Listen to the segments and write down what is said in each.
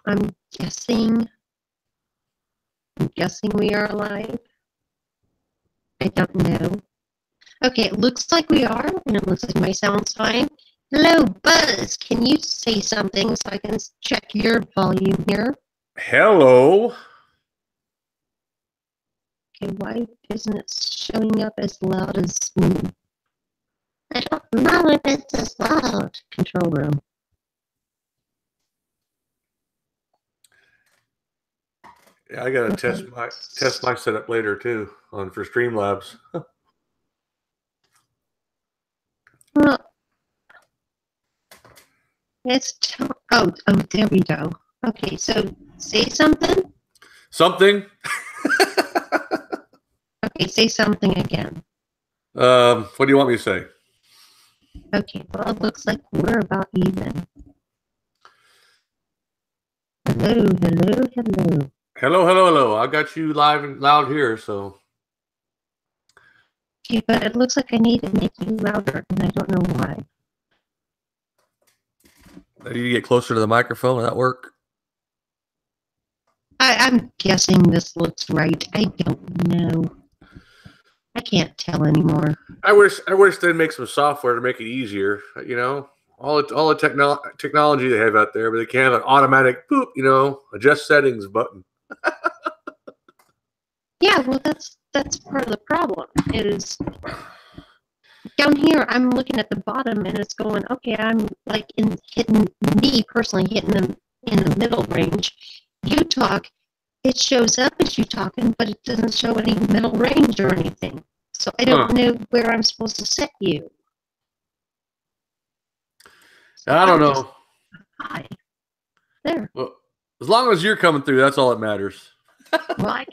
I'm guessing we are alive. I don't know. Okay, it looks like we are, and it looks like my sound's fine. Hello, Buzz. Can you say something so I can check your volume here? Hello. Okay, why isn't it showing up as loud as me? I don't know if it's as loud. Control room. Yeah, I gotta test my setup later too for Streamlabs. Well, it's oh, there we go. Okay, so say something. Something. Okay, say something again. What do you want me to say? Okay, well, it looks like we're about even. Hello, hello, hello. Hello, hello, hello. I got you live and loud here, so. Okay, but it looks like I need to make you louder, and I don't know why. Maybe you get closer to the microphone. Will that work? I'm guessing this looks right. I don't know. I can't tell anymore. I wish they'd make some software to make it easier. You know, all the technology they have out there, but they can't have an automatic boop. You know, adjust settings button. Yeah, well, that's part of the problem. Is down here, I'm looking at the bottom, and it's going, okay, I'm like hitting them in the middle range. You talk, it shows up as you talking, but it doesn't show any middle range or anything. So I don't know where I'm supposed to set you. So I don't know. Hi. There. Well, as long as you're coming through, that's all that matters. Well,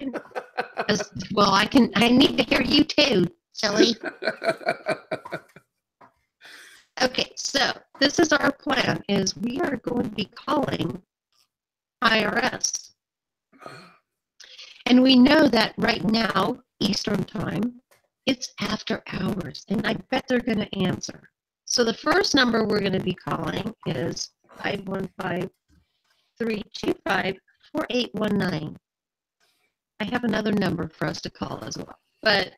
I need to hear you too, silly. Okay, so this is our plan, is we are going to be calling IRS. And we know that right now, Eastern time, it's after hours, and I bet they're going to answer. So the first number we're going to be calling is 515-325-4819. I have another number for us to call as well, but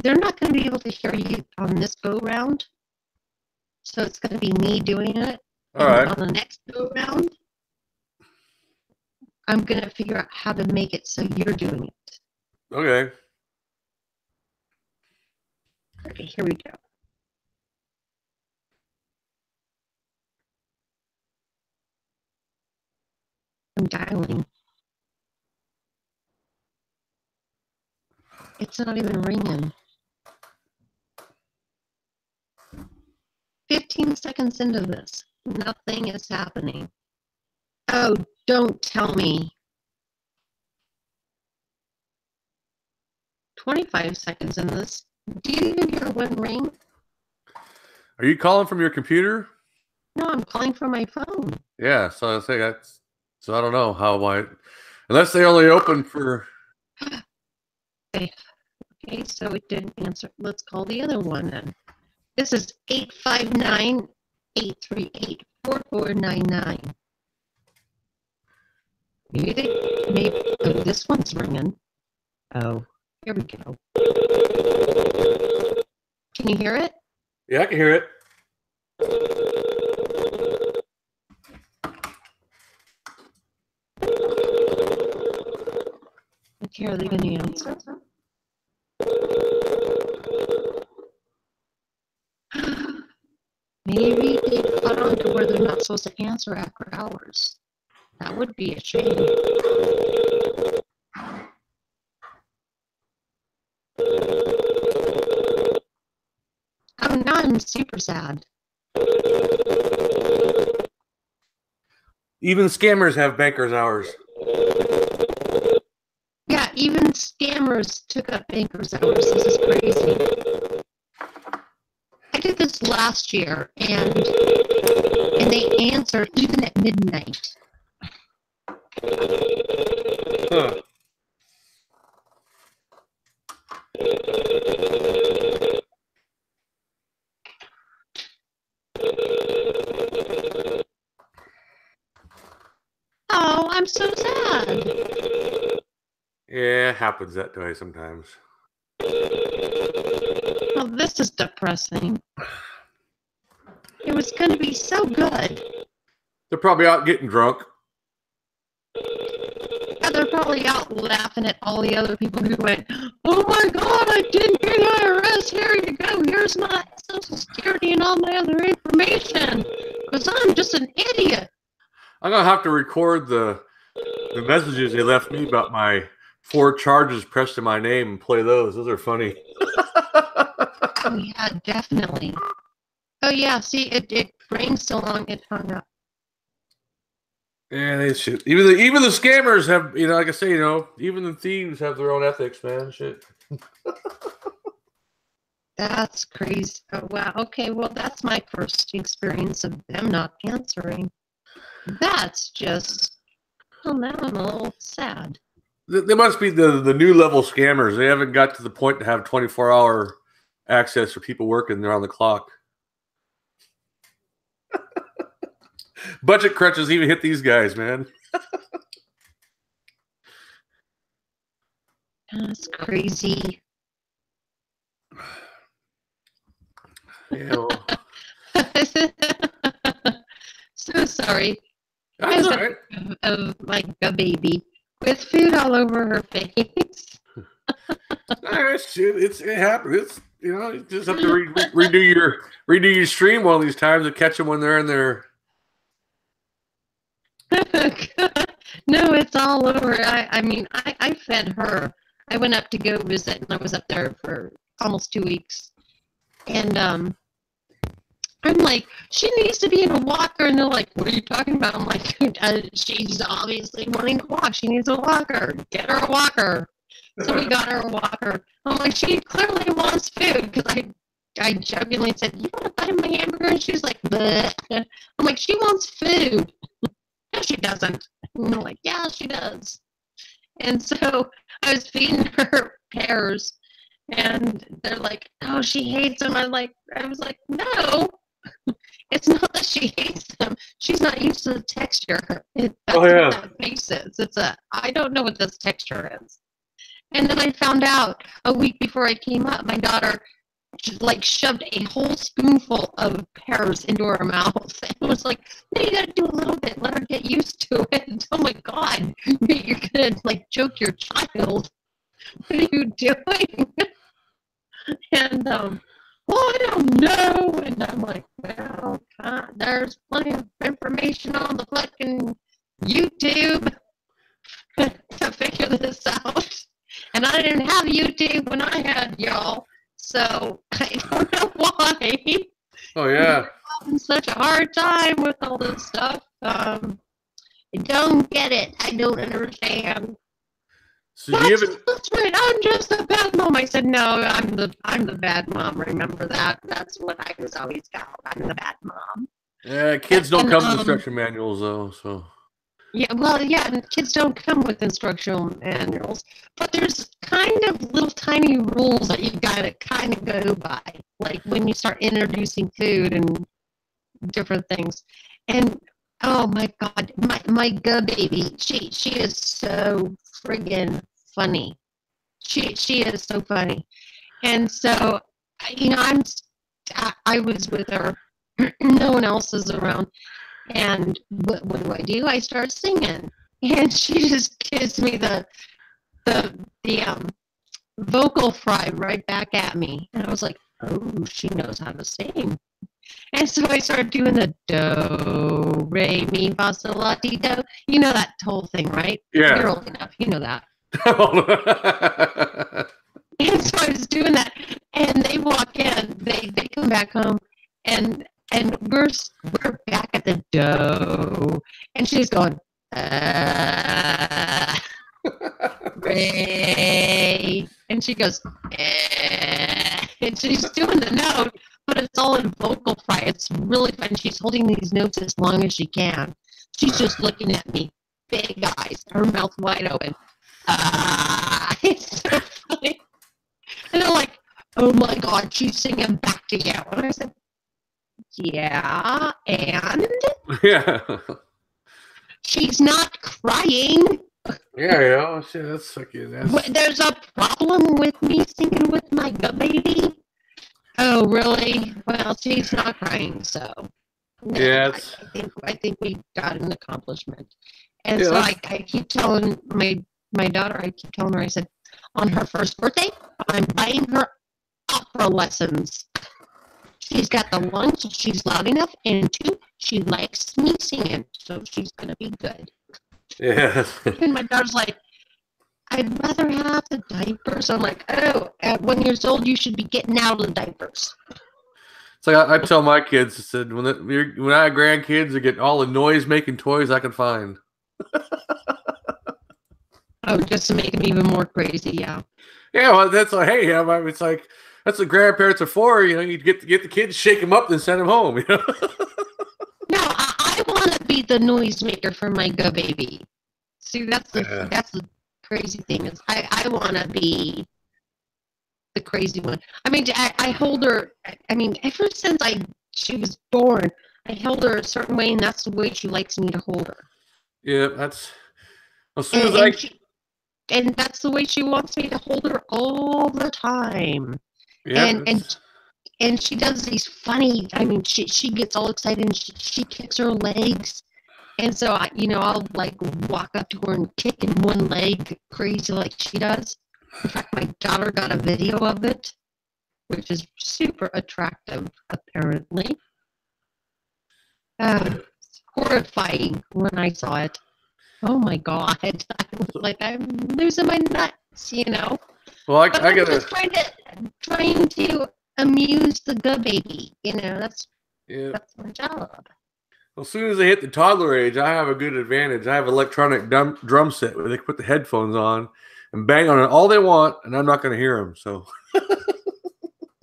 they're not going to be able to hear you on this go round, so it's going to be me doing it. All right. On the next go round, I'm going to figure out how to make it so you're doing it. Okay. Okay, here we go. I'm dialing. It's not even ringing. 15 seconds into this, nothing is happening. Oh, don't tell me. 25 seconds in this. Do you hear one ring? Are you calling from your computer? No, I'm calling from my phone. Yeah, so I say that's. So I don't know how unless they only open for. Okay, so it didn't answer. Let's call the other one then. This is 859-838-4499. Maybe this one's ringing. Oh, here we go. Can you hear it? Yeah, I can hear it. Okay, are they going to answer? Maybe they got on to where they're not supposed to answer after hours. That would be a shame. Oh, now I'm super sad. Even scammers have bankers' hours. Yeah, even scammers took up bankers' hours. This is crazy. I did this last year, and they answered even at midnight. Huh. I'm so sad. Yeah, it happens that way sometimes. Oh, this is depressing. It was going to be so good. They're probably out getting drunk. Yeah, they're probably out laughing at all the other people who went, oh my God, I didn't get IRS. Here you go. Here's my Social Security and all my other information. Because I'm just an idiot. I'm going to have to record the messages they left me about my 4 charges pressed to my name and play those. Those are funny. Oh, yeah, definitely. Oh, yeah, see, it rained so long it hung up. Yeah, they should. Even the scammers have, like I say, even the thieves have their own ethics, man. Shit. That's crazy. Oh, wow. Okay, well, that's my first experience of them not answering. That's just, well, now I'm a little sad. They must be the new level scammers. They haven't got to the point to have 24-hour access for people working there on the clock. Budget crunches even hit these guys, man. That's crazy. Yeah, well. So sorry. That's all right. Of like a baby with food all over her face. It happens. You just have to redo your stream one of these times to catch them when they're in there. No, it's all over. I fed her. I went up to go visit, and I was up there for almost 2 weeks. And I'm like, she needs to be in a walker. And they're like, what are you talking about? I'm like, she's obviously wanting to walk. She needs a walker. Get her a walker. So we got her a walker. I'm like, she clearly wants food, because I jokingly said, you want to buy my hamburger? And she's like, bleh. I'm like, she wants food. No, she doesn't. And they're like, yeah, she does. And so I was feeding her pears, and they're like, oh, she hates them. I was like, no, it's not that she hates them. She's not used to the texture. That's what that face is. I don't know what this texture is. And then I found out a week before I came up, my daughter shoved a whole spoonful of pears into her mouth. And was like, no, you gotta do a little bit, let her get used to it. Oh my God, you're gonna choke your child. What are you doing? And well, I don't know. And I'm like, well, God, there's plenty of information on the fucking YouTube to figure this out. And I didn't have YouTube when I had y'all. So I don't know why. Oh yeah. I'm having such a hard time with all this stuff. I don't get it. I don't understand. So that's right. I'm just a bad mom. I said, no, I'm the bad mom. Remember that? That's what I was always called. I'm the bad mom. Yeah, kids don't come with instruction manuals though. So. Yeah, well, yeah, and kids don't come with instructional manuals, but there's kind of little tiny rules that you've got to kind of go by, like when you start introducing food and different things. And oh my God, my baby, she is so friggin' funny. She is so funny, and so I was with her. No one else is around. And what do? I start singing, and she just gives me the vocal fry right back at me, and I was like, oh, she knows how to sing. And so I started doing the do, re, mi, fa, sol, la, ti, do. You know that whole thing, right? Yeah. You're old enough. You know that. And so I was doing that, and they walk in. They come back home, and we're back at the dough, and she's going, Ray, and she goes, and she's doing the note, but it's all in vocal fry. It's really fun. She's holding these notes as long as she can. She's just looking at me, big eyes, her mouth wide open. It's so funny. And they're like, oh my God, she's singing back to you. And I said, yeah, and? Yeah. She's not crying. Yeah, that's fucking. There's a problem with me singing with my baby. Oh, really? Well, she's not crying, so Yeah, I think we got an accomplishment. And yeah, so I keep telling my daughter, I keep telling her, I said, on her first birthday, I'm buying her opera lessons. She's got the one, so she's loud enough, and two, she likes me singing, so she's gonna be good. yeah. And my daughter's like, I'd rather have the diapers. I'm like, oh, at 1 year old, you should be getting out of the diapers. It's like I tell my kids, I said, when I have grandkids, I get all the noise-making toys I can find. Oh, just to make them even more crazy, yeah. Yeah, well, that's like, hey, it's like that's what grandparents are for. You know, you get the kids, shake them up, then send them home. You know. No, I want to be the noisemaker for my baby. See, that's the crazy thing is I want to be the crazy one. I mean, I hold her. I mean, ever since she was born, I held her a certain way, and that's the way she likes me to hold her. Yeah, that's as soon as and that's the way she wants me to hold her all the time. Yeah, and she does these funny. I mean, she gets all excited and she kicks her legs. And so I'll like walk up to her and kick in one leg crazy like she does. In fact, my daughter got a video of it, which is super attractive, apparently. It's horrifying when I saw it. Oh my God. I was like, I'm losing my nuts, Well, I I'm gotta just trying to amuse the baby, that's my job. As soon as they hit the toddler age, I have a good advantage. I have an electronic drum set where they can put the headphones on and bang on it all they want, and I'm not going to hear them. So,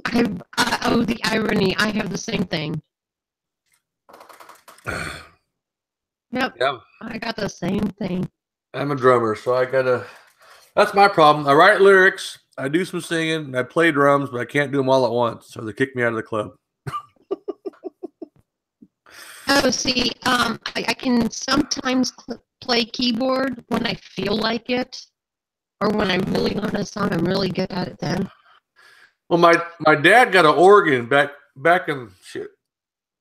the irony! I have the same thing. Yep. I got the same thing. I'm a drummer, so I gotta. That's my problem. I write lyrics, I do some singing, and I play drums, but I can't do them all at once, so they kick me out of the club. Oh, see, I can sometimes play keyboard when I feel like it, or when I really learn a song. I'm really good at it then. Well, my dad got an organ back in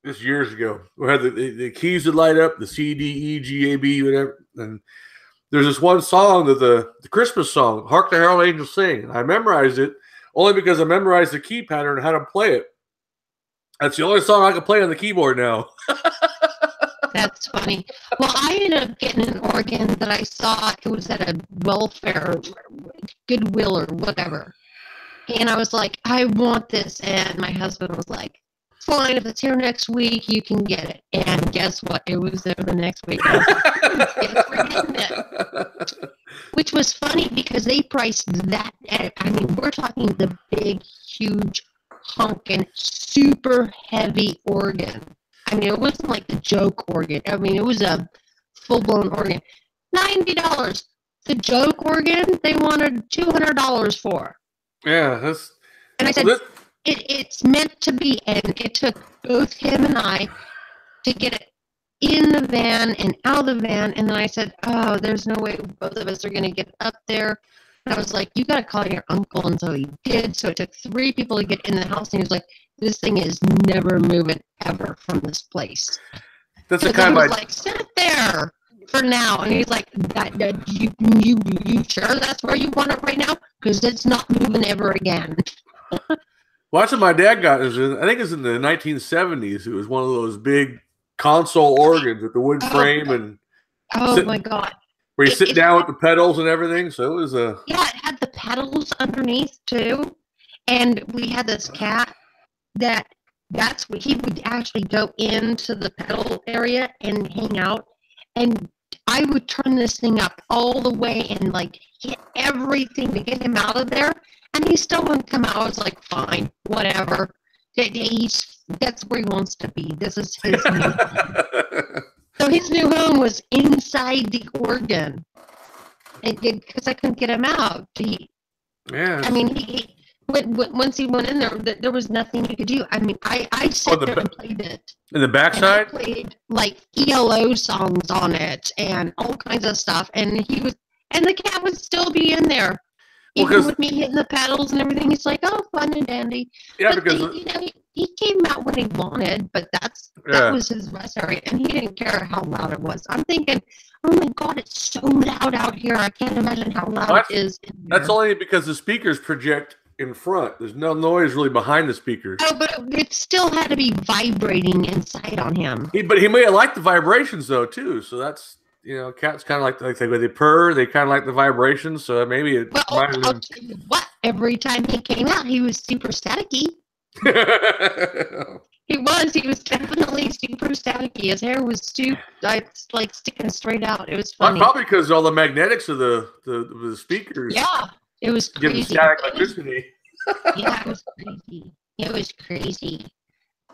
this years ago. We had the keys would light up, the C, D, E, G, A, B, whatever. And there's this one song that the Christmas song, "Hark the Herald Angels Sing." I memorized it only because I memorized the key pattern and how to play it. That's the only song I can play on the keyboard now. That's funny. Well, I ended up getting an organ that I saw. It was at a welfare, Goodwill or whatever. And I was like, I want this. And my husband was like, fine, if it's here next week, you can get it. And guess what? It was there the next week. I was like, yes, we're getting it. Which was funny because they priced that. I mean, we're talking the big, huge, honking, super heavy organ. I mean, it wasn't like the joke organ. I mean, it was a full-blown organ. $90. The joke organ, they wanted $200 for. Yeah, that's. And I said, it's meant to be. And it took both him and I to get it in the van and out of the van. And then I said, oh, there's no way both of us are going to get up there. And I was like, you got to call your uncle. And so he did. So it took 3 people to get in the house. And he was like, this thing is never moving ever from this place. That's the kind of like, sit there for now. And he's like, you sure that's where you want it right now? Because it's not moving ever again. Watch what my dad got. I think it was in the 1970s. It was one of those big console organs with the wood frame and. Oh my God! Where you sit down with the pedals and everything. So it was a. Yeah, it had the pedals underneath too, and we had this cat that's what he would actually go into the pedal area and hang out, and I would turn this thing up all the way and like hit everything to get him out of there, and he still wouldn't come out. I was like, fine, whatever. That's where he wants to be. This is his new home. So his new home was inside the organ, because I couldn't get him out. I mean, Once he went in there, there was nothing you could do. I mean, I sat there and played it. In the backside? I played like ELO songs on it and all kinds of stuff. And the cat would still be in there. Even with me hitting the pedals and everything, he's like, "Oh, fun and dandy." Yeah, but because he came out when he wanted, but that was his rest area, and he didn't care how loud it was. I'm thinking, oh my God, it's so loud out here. I can't imagine how loud it is. That's only because the speakers project in front. There's no noise really behind the speakers. Oh, but it still had to be vibrating inside on him. But he may have liked the vibrations though too. So that's. Cats kind of like when they purr, they kind of like the vibrations. So maybe it. Well, I'll tell you what. Every time he came out, he was super staticky. He was definitely super staticky. His hair was like sticking straight out. It was funny. Probably because all the magnetics of the speakers. Yeah, it was crazy. Giving static electricity. Yeah, it was crazy. It was crazy.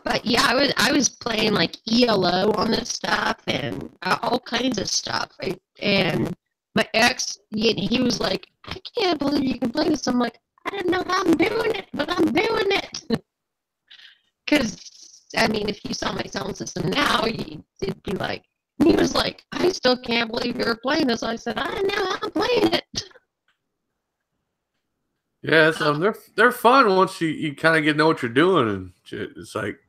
But yeah, I was playing like ELO on this stuff and all kinds of stuff. Right? And my ex, he was like, "I can't believe you can play this." I'm like, "I don't know how I'm doing it, but I'm doing it." Because I mean, if you saw my sound system now, it'd be like. And he was like, "I still can't believe you're playing this." I said, "I know how I'm playing it." Yeah, so they're fun once you kind of get to know what you're doing, and it's like.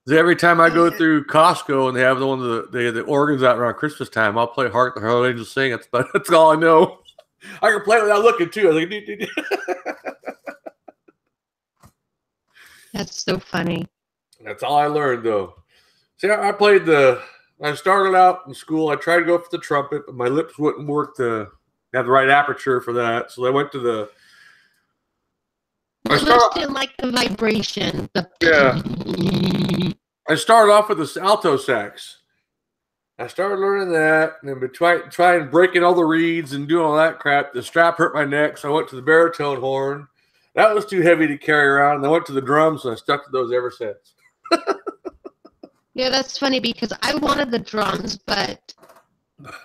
Every time I go through Costco and they have the organs out around Christmas time, I'll play "Hark the Herald Angels Sing." That's all I know. I can play it without looking too. I was like, That's so funny. That's all I learned though. See, I started out in school. I tried to go for the trumpet, but my lips wouldn't work to have the right aperture for that. So I went to the. My lips didn't like the vibration. Yeah. I started off with the alto sax. I started learning that, and then trying breaking all the reeds and doing all that crap. The strap hurt my neck, so I went to the baritone horn. That was too heavy to carry around, and I went to the drums, and I stuck to those ever since. Yeah, that's funny because I wanted the drums, but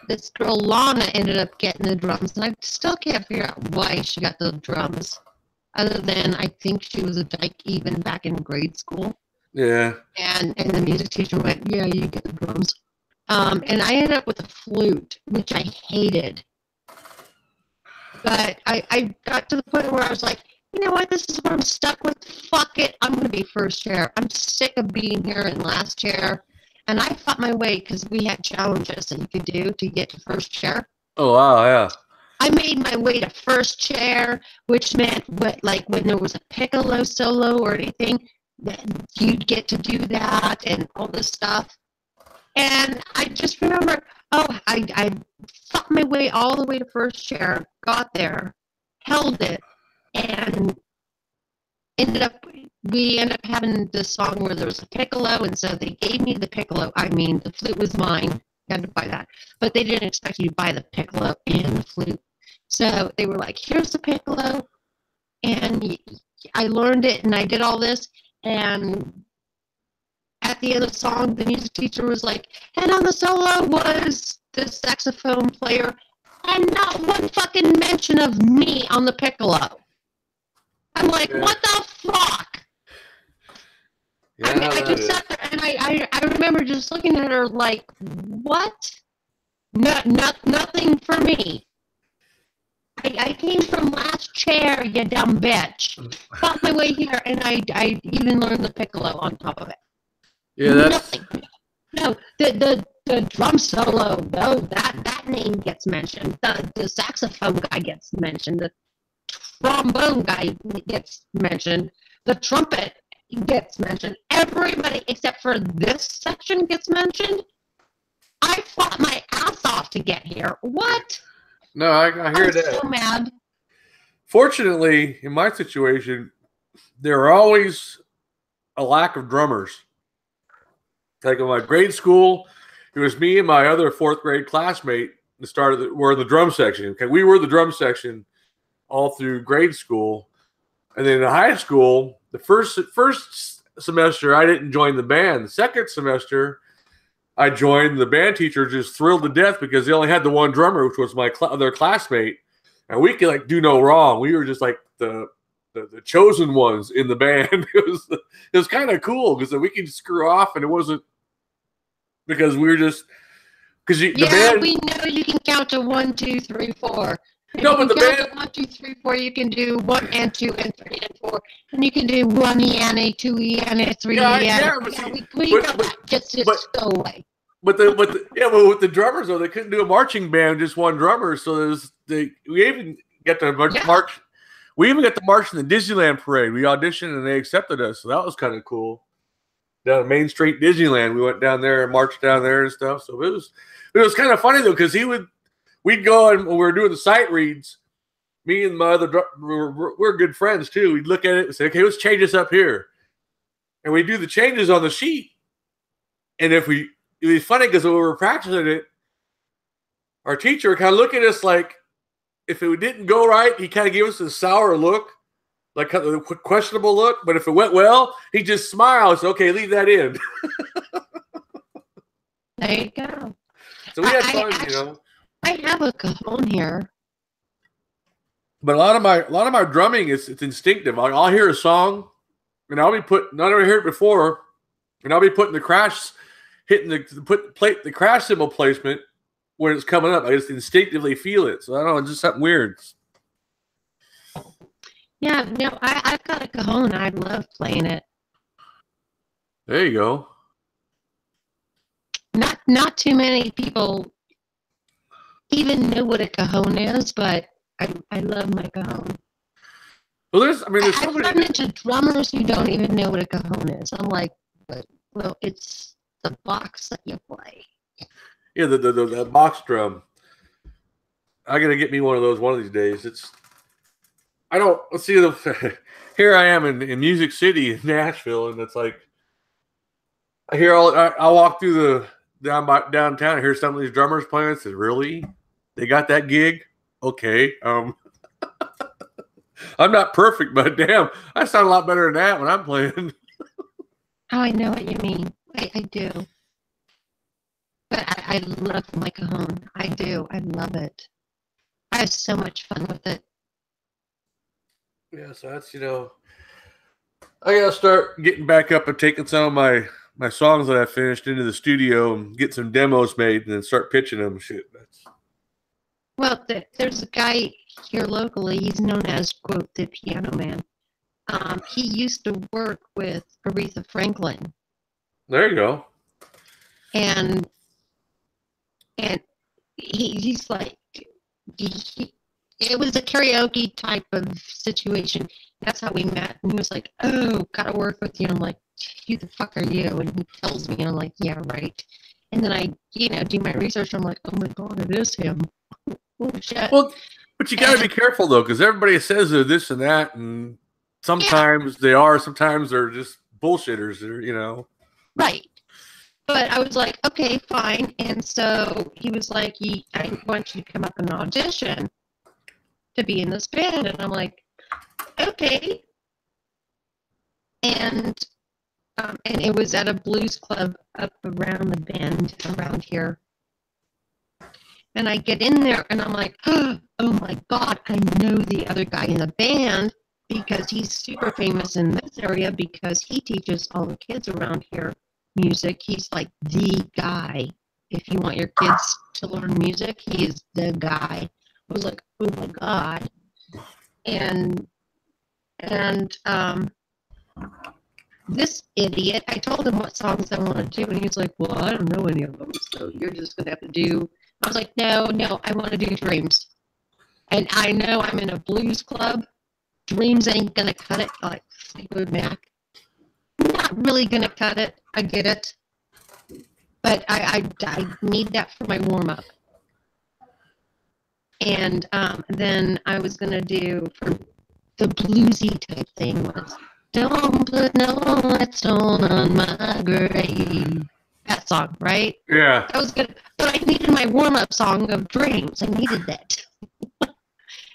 this girl Lana ended up getting the drums, and I still can't figure out why she got the drums. Other than I think she was a dyke even back in grade school. Yeah. And the music teacher went, "Yeah, you get the drums." And I ended up with a flute, which I hated. But I got to the point where I was like, you know what? This is what I'm stuck with. Fuck it. I'm going to be first chair. I'm sick of being here in last chair. And I fought my way because we had challenges that you could do to get to first chair. Oh, wow, yeah. I made my way to first chair, which meant when there was a piccolo solo or anything, that you'd get to do that and all this stuff. And I just remember, I fought my way all the way to first chair, got there, held it, and we ended up having this song where there was a piccolo, and so they gave me the piccolo. I mean, the flute was mine. I had to buy that. But they didn't expect you to buy the piccolo and the flute. So they were like, "Here's the piccolo." And I learned it, and I did all this. And at the end of the song, the music teacher was like, "And on the solo was the saxophone player." And not one fucking mention of me on the piccolo. I'm like, what the fuck? Yeah, I just sat there and I remember just looking at her like, what? Nothing for me. I came from last chair, you dumb bitch. Fought my way here, and I even learned the piccolo on top of it. Yeah, that's... Nothing. No, the drum solo, though, that name gets mentioned. The saxophone guy gets mentioned. The trombone guy gets mentioned. The trumpet gets mentioned. Everybody except for this section gets mentioned. I fought my ass off to get here. What? No, I hear that. I'm so mad. Fortunately, in my situation, there are always a lack of drummers. Like in my grade school, it was me and my other fourth grade classmate that were in the drum section. Okay, we were the drum section all through grade school, and then in high school, the first semester I didn't join the band. The second semester, I joined. The band teacher just thrilled to death because they only had the one drummer, which was my other classmate. and we could like do no wrong. We were just like the chosen ones in the band. It was kind of cool because we could screw off, and it wasn't because we were just the band. We know you can count to 1, 2, 3, 4. No, but the band. 1, 2, 3, 4. You can do 1 and 2 and 3 and 4, and you can do 1 E and a 2 E and a 3 E. Just go away. But with the drummers though, they couldn't do a marching band, just one drummer. So we even got to march. We even got to march in the Disneyland parade. We auditioned and they accepted us, so that was kind of cool. Down at Main Street Disneyland, we went down there and marched down there and stuff. So it was kind of funny though, because we'd go and when we were doing the sight reads. Me and my other we're good friends too. We'd look at it and say, "Okay, let's change this up here," and we do the changes on the sheet. And it'd be funny because when we were practicing it, our teacher would kind of look at us like, if it didn't go right, he kind of gave us a sour look, like kind of a questionable look. But if it went well, he just smiles. Okay, leave that in. There you go. So we had fun, I have a cajon here. But a lot of my drumming it's instinctive. I'll hear a song, and I'll be I never heard it before, and I'll be putting the crash, hitting the crash cymbal placement when it's coming up. I just instinctively feel it. So I don't know, it's just something weird. Yeah, no, I've got a cajon. I love playing it. There you go. Not too many people even know what a cajon is, but I love my cajon. Well, there's so I've many. run into drummers who don't even know what a cajon is. I'm like, well, it's the box that you play. Yeah, the box drum. I gotta get me one of those one of these days. Let's see. Here I am in Music City, Nashville, and it's like I walk through downtown. I hear some of these drummers playing. I said, "Really? They got that gig? Okay." I'm not perfect, but damn, I sound a lot better than that when I'm playing. Oh, I know what you mean. I do. But I love my cajon. I do. I love it. I have so much fun with it. Yeah, so that's I gotta start getting back up and taking some of my songs that I finished into the studio and get some demos made and then start pitching them. Shit, Well, there's a guy here locally. He's known as, quote, the Piano Man. He used to work with Aretha Franklin. There you go. And he's like, it was a karaoke type of situation. That's how we met. And he was like, "Oh, gotta work with you." And I'm like, "Who the fuck are you?" And he tells me, and I'm like, "Yeah, right." And then I, do my research. I'm like, "Oh my God, it is him." Oh shit. Well, but you gotta be careful though, because everybody says they're this and that, and sometimes they are, sometimes they're just bullshitters. Right. But I was like, okay, fine. And so he was like, I want you to come up and audition to be in this band. And I'm like, okay. And it was at a blues club up around the bend around here. And I get in there and I'm like, oh my God, I know the other guy in the band because he's super famous in this area because he teaches all the kids around here music. He's like the guy. If you want your kids to learn music, he is the guy. I was like, oh my God. And this idiot, I told him what songs I want to do, and he's like, well, I don't know any of them, so you're just going to have to do. I was like, no, I want to do Dreams. And I know I'm in a blues club. Dreams ain't going to cut it like Fleetwood Mac. Not really going to cut it. I get it. But I need that for my warm-up. And then I was going to do for the bluesy type thing was, don't put no stone on my grave. That song, right? Yeah. That was good. But I needed my warm-up song of Dreams. I needed that.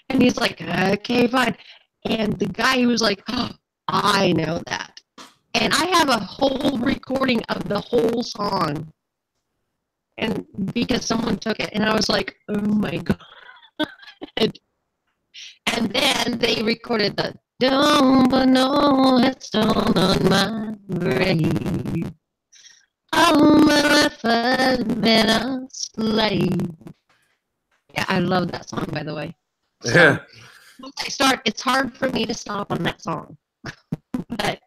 And he's like, okay, fine. And the guy was like, oh, I know that. And I have a whole recording of the whole song. And because someone took it, and I was like, oh my God. And then they recorded the "Don't Put No Headstone on My Grave. Oh, my life has been a slave." Yeah, I love that song, by the way. So, Yeah. once I start, it's hard for me to stop on that song. But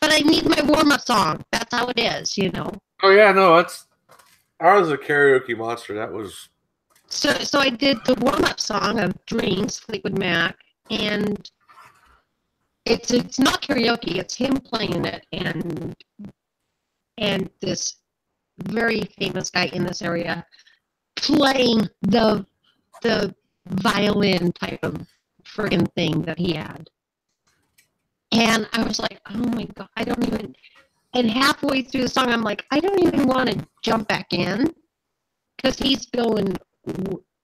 I need my warm-up song. That's how it is, you know. Oh yeah, no, I was a karaoke monster. That was So I did the warm-up song of Dreams, Fleetwood Mac, and it's not karaoke, it's him playing it, and this very famous guy in this area playing the violin type of friggin' thing that he had. And I was like, oh my God, I don't even, and halfway through the song, I'm like, I don't even want to jump back in because he's going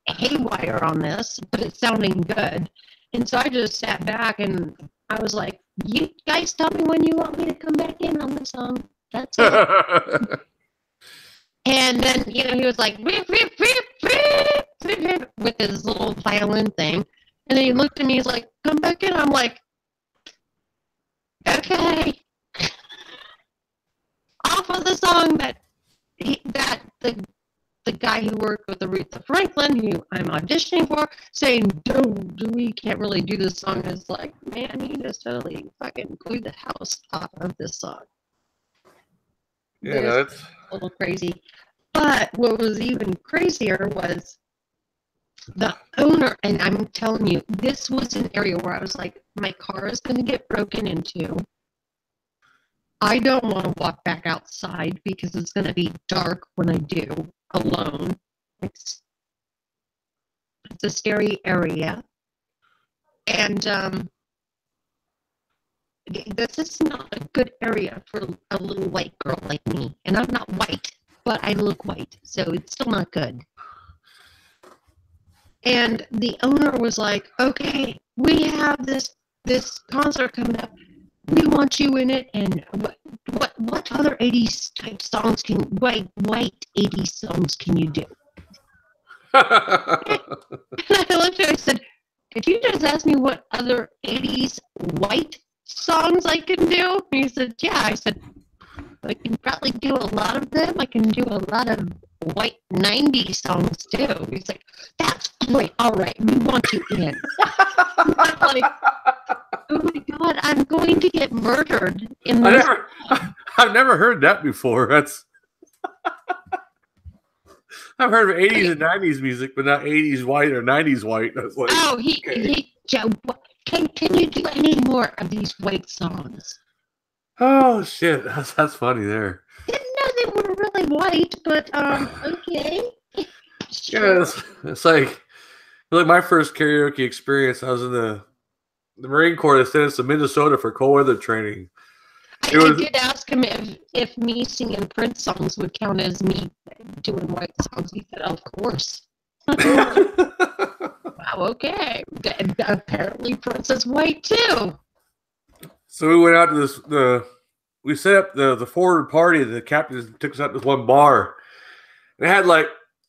haywire on this, but it's sounding good. And so I just sat back and I was like, you guys tell me when you want me to come back in on the song. That's it. And then, you know, he was like, with his little violin thing. And then he looked at me, he's like, come back in. I'm like, okay. Off of the song that the guy who worked with Aretha Franklin, who I'm auditioning for, saying, we can't really do this song. It's like, man, you just totally fucking blew the house off of this song. Yeah, that's a little crazy. But what was even crazier was the owner, and I'm telling you, this was an area where I was like, my car is going to get broken into. I don't want to walk back outside because it's going to be dark when I do, alone. It's a scary area. And this is not a good area for a little white girl like me. And I'm not white, but I look white, so it's still not good. And the owner was like, okay, we have this concert coming up. We want you in it. And what other 80s type songs white 80s songs can you do? And I looked at her, I said, did you just ask me what other 80s white songs I can do? And he said, yeah. I said, I can probably do a lot of them. I can do a lot of white 90s songs too. He's like, that's great. All right, we want you in. I'm like, oh my God, I'm going to get murdered in this. I've never heard that before. That's I've heard of 80s and 90s music, but not 80s white or 90s white. I was like, oh, Joe, can you do any more of these white songs? Oh shit, that's funny there. Didn't know they were really white, but okay. Sure. Yeah, it's like my first karaoke experience. I was in the Marine Corps. They sent us to Minnesota for cold weather training. I did ask him if me singing Prince songs would count as me doing white songs. He said, of course. Wow, okay. Apparently Prince is white too. So we went out to we set up the forward party. The captain took us out to this one bar. And it had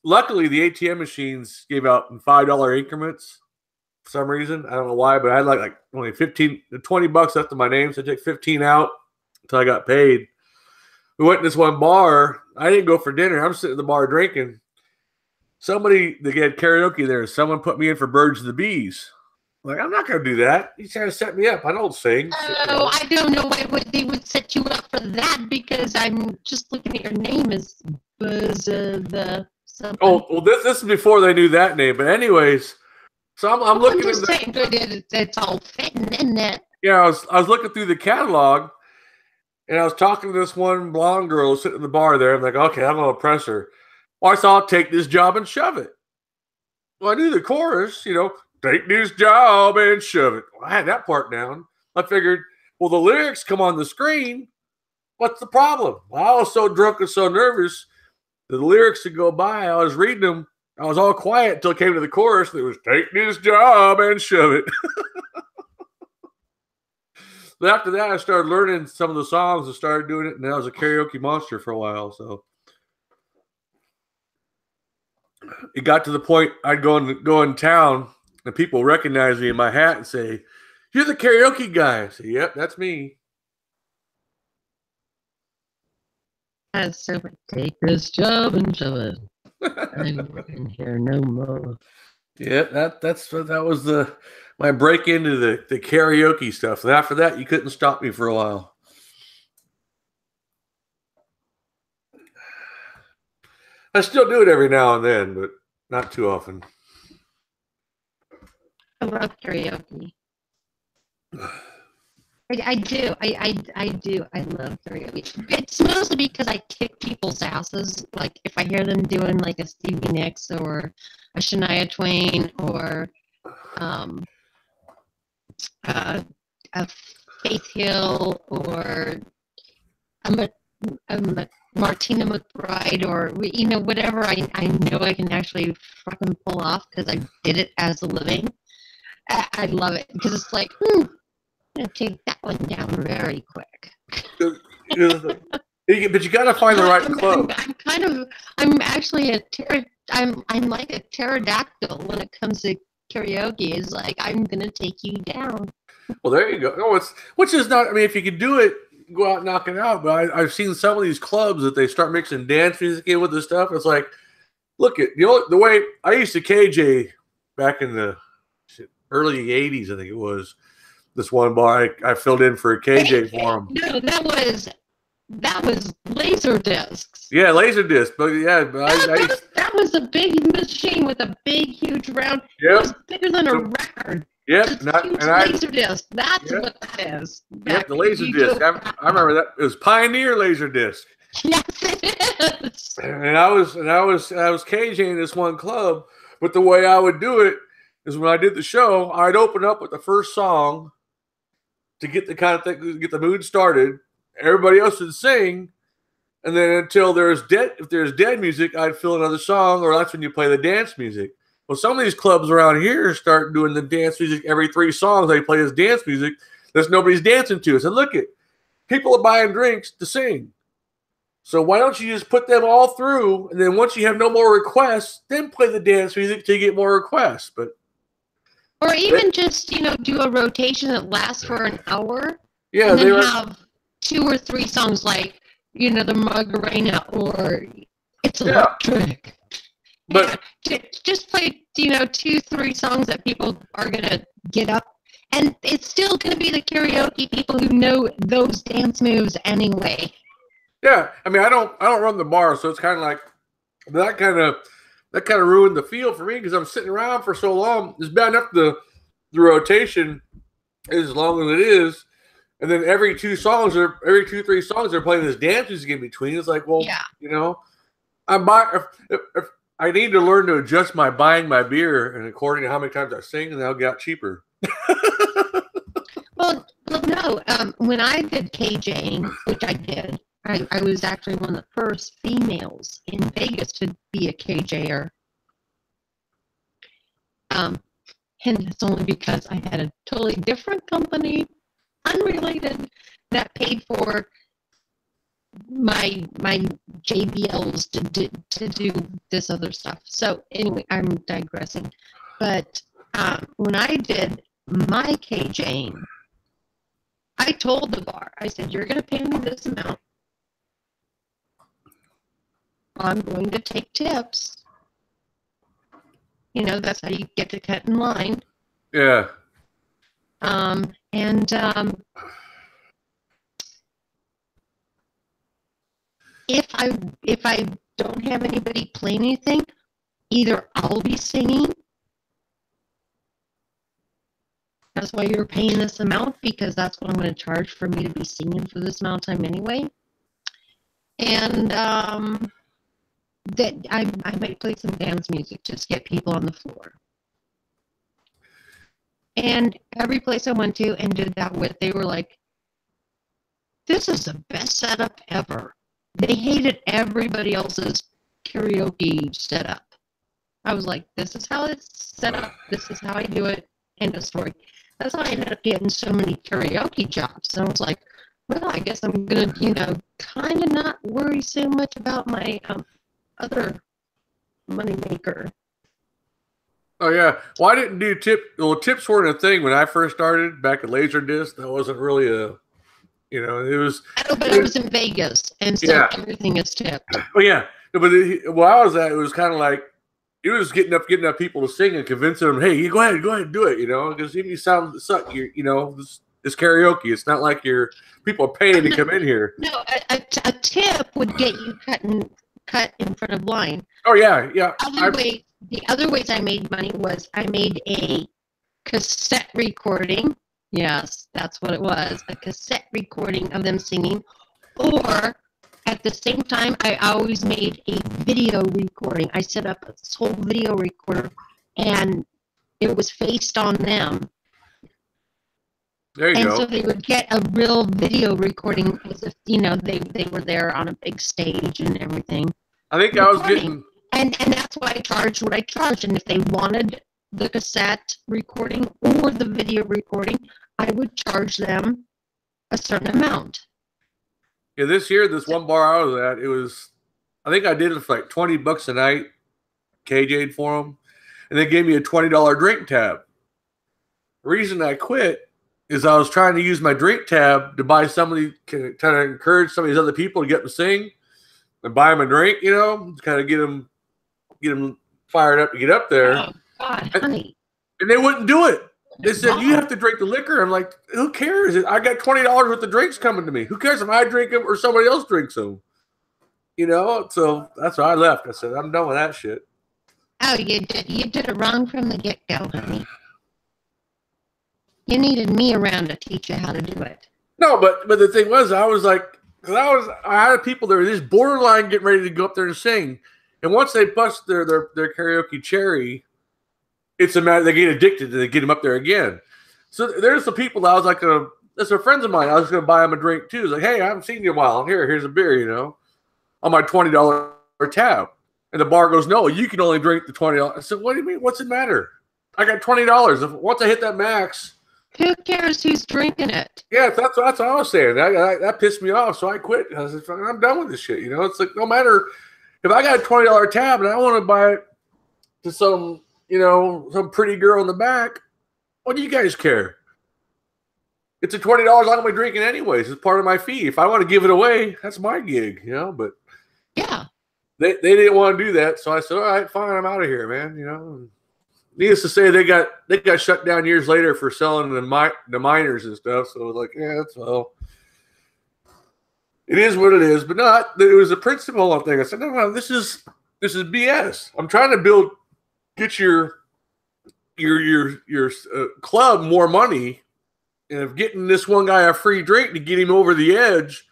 luckily the ATM machines gave out in $5 increments for some reason. I don't know why, but I had only $20 left in my name. So I took 15 out until I got paid. We went to this one bar. I didn't go for dinner. I'm sitting at the bar drinking. They had karaoke there. Someone put me in for Birds of the Bees. I'm not going to do that. He's trying to set me up. I don't sing. Oh, I don't know why they would set you up for that because I'm just looking at your name as Buzz the something. Oh, well, this is before they knew that name. But anyways, so I'm looking at it's all fitting in that. Yeah, I was looking through the catalog, and I was talking to this one blonde girl sitting in the bar there. I'm like, okay, I'm going to press her. Well, I saw I'll take this job and shove it. Well, I knew the chorus, take this job and shove it. Well, I had that part down. I figured, well, the lyrics come on the screen. What's the problem? Well, I was so drunk and so nervous that the lyrics would go by. I was reading them. I was all quiet until it came to the chorus. And it was, take this job and shove it. But after that, I started learning some of the songs and started doing it. And I was a karaoke monster for a while. So it got to the point I'd go in town and people recognize me in my hat and say, "You're the karaoke guy." I say, "Yep, that's me." So take this job and shove it. I'm working here no more. Yeah, that was my break into the karaoke stuff. And after that, you couldn't stop me for a while. I still do it every now and then, but not too often. I love karaoke. I do. I do. I love karaoke. It's mostly because I kick people's asses. Like if I hear them doing like a Stevie Nicks or a Shania Twain or a Faith Hill or a Martina McBride or whatever I know I can actually fucking pull off because I did it as a living. I love it because it's like, I'm gonna take that one down very quick. But you got to find the right club. I'm actually I'm like a pterodactyl when it comes to karaoke. Is like I'm gonna take you down. Well, there you go. No, which is not. I mean, if you could do it, go out and knock it out. But I've seen some of these clubs that they start mixing dance music in with this stuff. It's like, look at the way I used to KJ back in the early '80s. I think it was this one bar I filled in for a KJ for him. No, that was Laserdiscs. Yeah, Laserdisc. But yeah, that was a big machine with a big, huge round. Yep. It was bigger than a record. Yep, Laserdisc. That's what that is. Yep, the Laserdisc. I remember that. It was Pioneer Laserdisc. Yes, it is. And I was KJing this one club, but the way I would do it is when I did the show, I'd open up with the first song to get the kind of thing, get the mood started. Everybody else would sing, and then until if there's dead music, I'd fill another song, or that's when you play the dance music. Well, some of these clubs around here start doing the dance music every 3 songs. They play this dance music that nobody's dancing to. So look it, people are buying drinks to sing. So why don't you just put them all through, and then once you have no more requests, then play the dance music till you get more requests. Or even just do a rotation that lasts for an hour. Yeah, and then have 2 or 3 songs like the Macarena or It's Electric. But just play 2-3 songs that people are gonna get up, and it's still gonna be the karaoke people who know those dance moves anyway. Yeah, I mean I don't run the bar, so it's kind of like that kind of ruined the feel for me because I'm sitting around for so long. It's bad enough the rotation is as long as it is. And then every 2-3 songs, they're playing this dance music in between. It's like, well, if I need to learn to adjust my buying my beer, and according to how many times I sing, and that'll get cheaper. Well, no. When I did KJing, which I did, I was actually one of the first females in Vegas to be a KJer. And it's only because I had a totally different company, unrelated, that paid for my JBLs to do this other stuff. So anyway, I'm digressing. But when I did my KJing, I told the bar, I said, you're going to pay me this amount. I'm going to take tips. That's how you get to cut in line. Yeah. If I don't have anybody play anything, either I'll be singing. That's why you're paying this amount, because that's what I'm going to charge for me to be singing for this amount of time anyway. And that I might play some dance music, just get people on the floor. And every place I went to and did that with, they were like, this is the best setup ever. They hated everybody else's karaoke setup. I was like, this is how it's set up. This is how I do it. End of story. That's how I ended up getting so many karaoke jobs. And I was like, well, I guess I'm going to, kind of not worry so much about my other moneymaker. Oh yeah. Well, I didn't do tip. Well, tips weren't a thing when I first started back at Laserdisc. That wasn't really a. You know, it was. I know, but I was in Vegas, and so Yeah. everything is tipped. Oh yeah. No, but where I was at, it was kind of like it was getting up people to sing and convincing them, hey, you go ahead, do it. You know, because even you sound suck. You know, it's karaoke. It's not like people are paying to come in here. No, a tip would get you cut in front of line. Oh yeah. The other ways I made money was I made a cassette recording. Yes, that's what it was. A cassette recording of them singing. Or at the same time, I always made a video recording. I set up a whole video recorder and it was faced on them. There you go. And so they would get a real video recording as if, you know, they were there on a big stage and everything. I think I was getting... And that's why I charged what I charged. And if they wanted the cassette recording or the video recording, I would charge them a certain amount. Yeah, this year, this one bar I was at, it was... I think I did it for like $20 a night, KJ'd for them. And they gave me a $20 drink tab. The reason I quit is I was trying to use my drink tab to buy somebody, kind of encourage some of these other people to get them to sing and buy them a drink, you know, to kind of get them fired up to get up there. Oh, God, honey. And they wouldn't do it. They said, you have to drink the liquor. I'm like, who cares? I got $20 worth of drinks coming to me. Who cares if I drink them or somebody else drinks them? You know, so that's why I left. I said, I'm done with that shit. Oh, you did it wrong from the get-go, honey. You needed me around to teach you how to do it. No, but the thing was, I was like, I had people that were just borderline getting ready to go up there and sing. And once they bust their karaoke cherry, it's a matter, they get addicted and they get them up there again. So there's the people that I was like, they're friends of mine. I was going to buy them a drink too. It's like, hey, I haven't seen you in a while. Here's a beer, you know, on my $20 tab. And the bar goes, no, you can only drink the $20. I said, what do you mean? What's it matter? I got $20. Once I hit that max. Who cares who's drinking it? Yeah, that's what I was saying. That pissed me off, so I quit. I said, I'm done with this shit. You know, it's like no matter if I got a $20 tab and I want to buy it to some, you know, some pretty girl in the back. What do you guys care? It's a $20 I'm gonna be drinking anyways. It's part of my fee. If I want to give it away, that's my gig, you know. But yeah, they didn't want to do that, so I said, all right, fine, I'm out of here, man. You know. Needless to say, they got shut down years later for selling the minors and stuff. So it was like, yeah, that's well, it is what it is. But no, it was a principle thing. I said, no, this is BS. I'm trying to get your club more money, and of getting this one guy a free drink to get him over the edge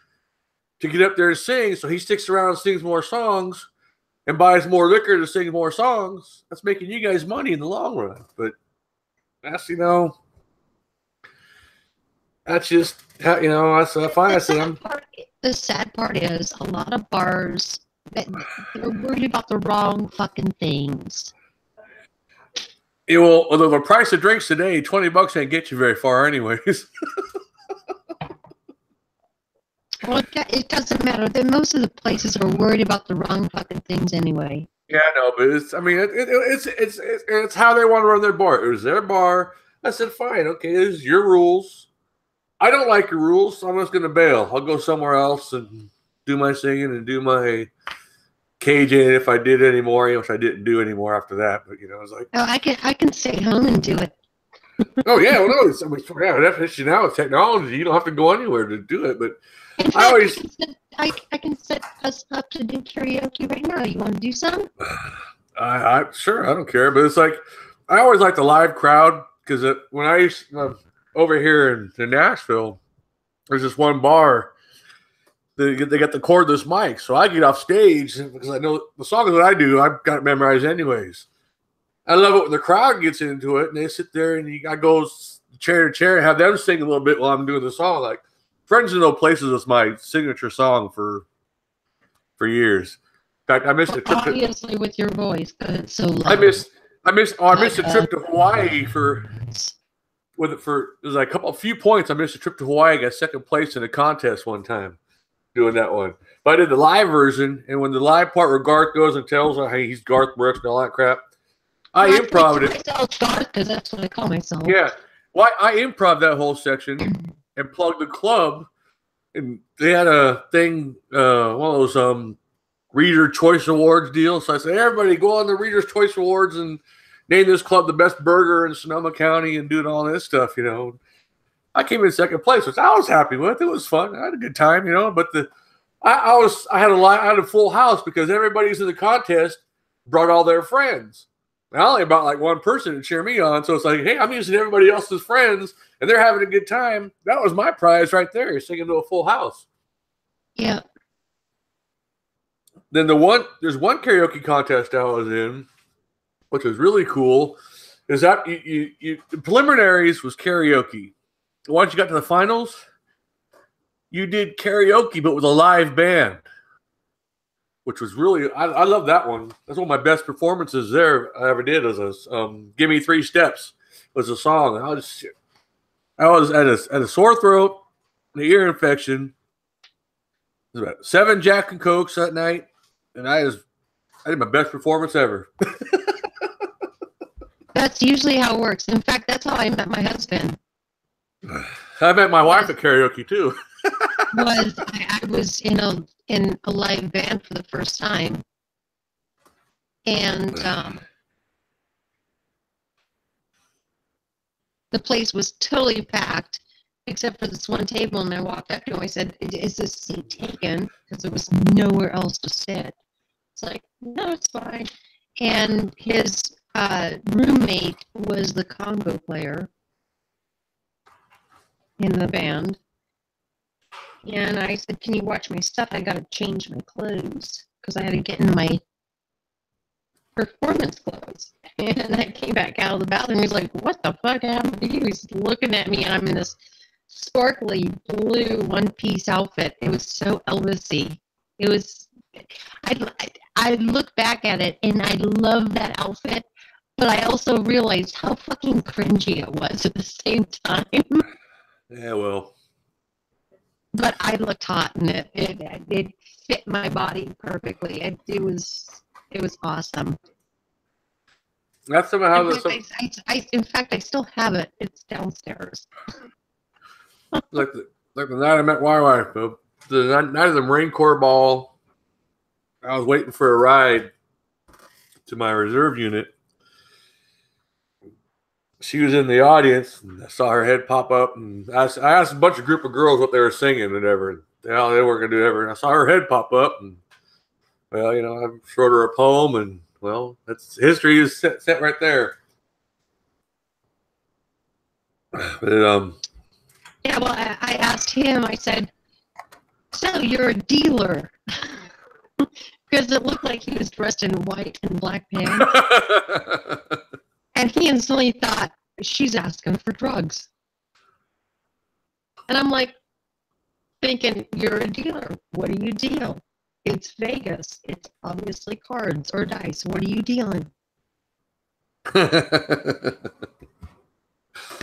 to get up there and sing, so he sticks around and sings more songs. And buys more liquor to sing more songs. That's making you guys money in the long run. But that's, you know, that's just how, you know, that's fine. I said, the sad part is a lot of bars that they're worried about the wrong fucking things. It will, although the price of drinks today, $20 ain't get you very far, anyways. Well, it doesn't matter. Most of the places are worried about the wrong fucking things anyway. Yeah, I know, but it's how they want to run their bar. It was their bar. I said, fine, okay, this is your rules. I don't like your rules, so I'm just going to bail. I'll go somewhere else and do my singing and do my KJ if I did anymore, which I didn't do anymore after that. But, you know, I was like, oh, I can stay home and do it. Oh, yeah, well, no, it's, I mean, yeah, definition now with technology, you don't have to go anywhere to do it, but in fact, I can set us up to do karaoke right now. You want to do some? I sure, I don't care. But it's like, I always like the live crowd because when I used over here in Nashville, there's this one bar. They got the cordless mic. So I get off stage because I know the songs that I do, I've got it memorized anyways. I love it when the crowd gets into it and they sit there and I go chair to chair and have them sing a little bit while I'm doing the song. Like, Friends in No Places was my signature song for years. In fact, I missed a trip. Obviously, with your voice, because it's so loud. I missed a trip to Hawaii it was like a few points. I missed a trip to Hawaii. I got second place in a contest one time doing that one. But I did the live version, and when the live part where Garth goes and tells her, hey, he's Garth Brooks and all that crap, I improv it. Because that's what I call myself. Yeah. Well, I improv that whole section and plugged the club, and they had a thing, one of those Reader Choice Awards deals. So I said, everybody go on the Reader's Choice Awards and name this club the best burger in Sonoma County and doing all this stuff, you know. I came in second place, which I was happy with. It was fun. I had a good time, you know. But I had a full house because everybody who's in the contest brought all their friends. I only about like one person to cheer me on, so it's like, hey, I'm using everybody else's friends, and they're having a good time. That was my prize right there, singing to a full house. Yeah. Then there's one karaoke contest I was in, which was really cool. Is that the preliminaries was karaoke. Once you got to the finals, you did karaoke, but with a live band, which was really, I love that one. That's one of my best performances there I ever did. Was "Give Me 3 Steps" was a song. I was at a sore throat, an ear infection. It was about 7 Jack and Cokes that night, and I did my best performance ever. That's usually how it works. In fact, that's how I met my husband. I met my wife at karaoke too. I was in a live band for the first time, and the place was totally packed except for this one table. And I walked up to him. I said, "Is this seat taken?" Because there was nowhere else to sit. It's like, no, it's fine. And his roommate was the congo player in the band. And I said, "Can you watch my stuff? I got to change my clothes," because I had to get in my performance clothes. And I came back out of the bathroom. He was like, "What the fuck happened?" He was looking at me, and I'm in this sparkly blue one-piece outfit. It was so Elvis-y. It was, I look back at it, and I love that outfit, but I also realized how fucking cringy it was at the same time. Yeah, well. But I looked hot in it. It fit my body perfectly. It was awesome. That's somehow. In fact, I still have it. It's downstairs. like the night I met my wife, the night of the Marine Corps ball, I was waiting for a ride to my reserve unit. She was in the audience, and I saw her head pop up, and I asked a bunch of group of girls what they were singing and whatever. They weren't going to do ever. And I saw her head pop up, and, well, you know, I wrote her a poem, and, well, that's history is set right there. But, yeah, well, I asked him, I said, "So you're a dealer?" Because it looked like he was dressed in white and black pants. And he instantly thought, she's asking for drugs. And I'm like, thinking, you're a dealer. What do you deal? It's Vegas. It's obviously cards or dice. What are you dealing? Oh,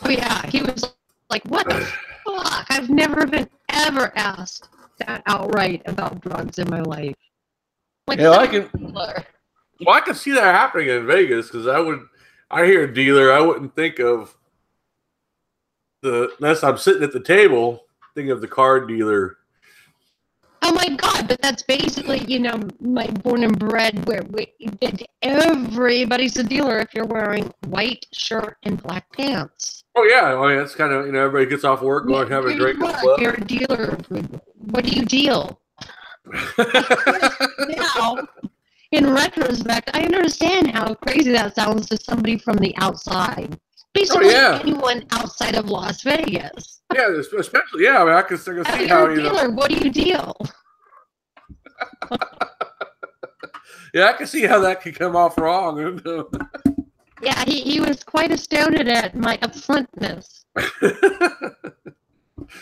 yeah. He was like, what the fuck? I've never been ever asked that outright about drugs in my life. Like, yeah, I can see that happening in Vegas, because I hear dealer, I wouldn't think of unless I'm sitting at the table, think of the card dealer. Oh my God, but that's basically, you know, my born and bred where everybody's a dealer if you're wearing white shirt and black pants. Oh yeah, I mean, that's kind of, you know, everybody gets off work, going and have a drink at the club. You're a dealer. What do you deal? Now, in retrospect, I understand how crazy that sounds to somebody from the outside. Basically, anyone outside of Las Vegas. Yeah, especially, yeah. I mean, I can see how, you know. What do you deal? Yeah, I can see how that could come off wrong. Yeah, he was quite astounded at my upfrontness.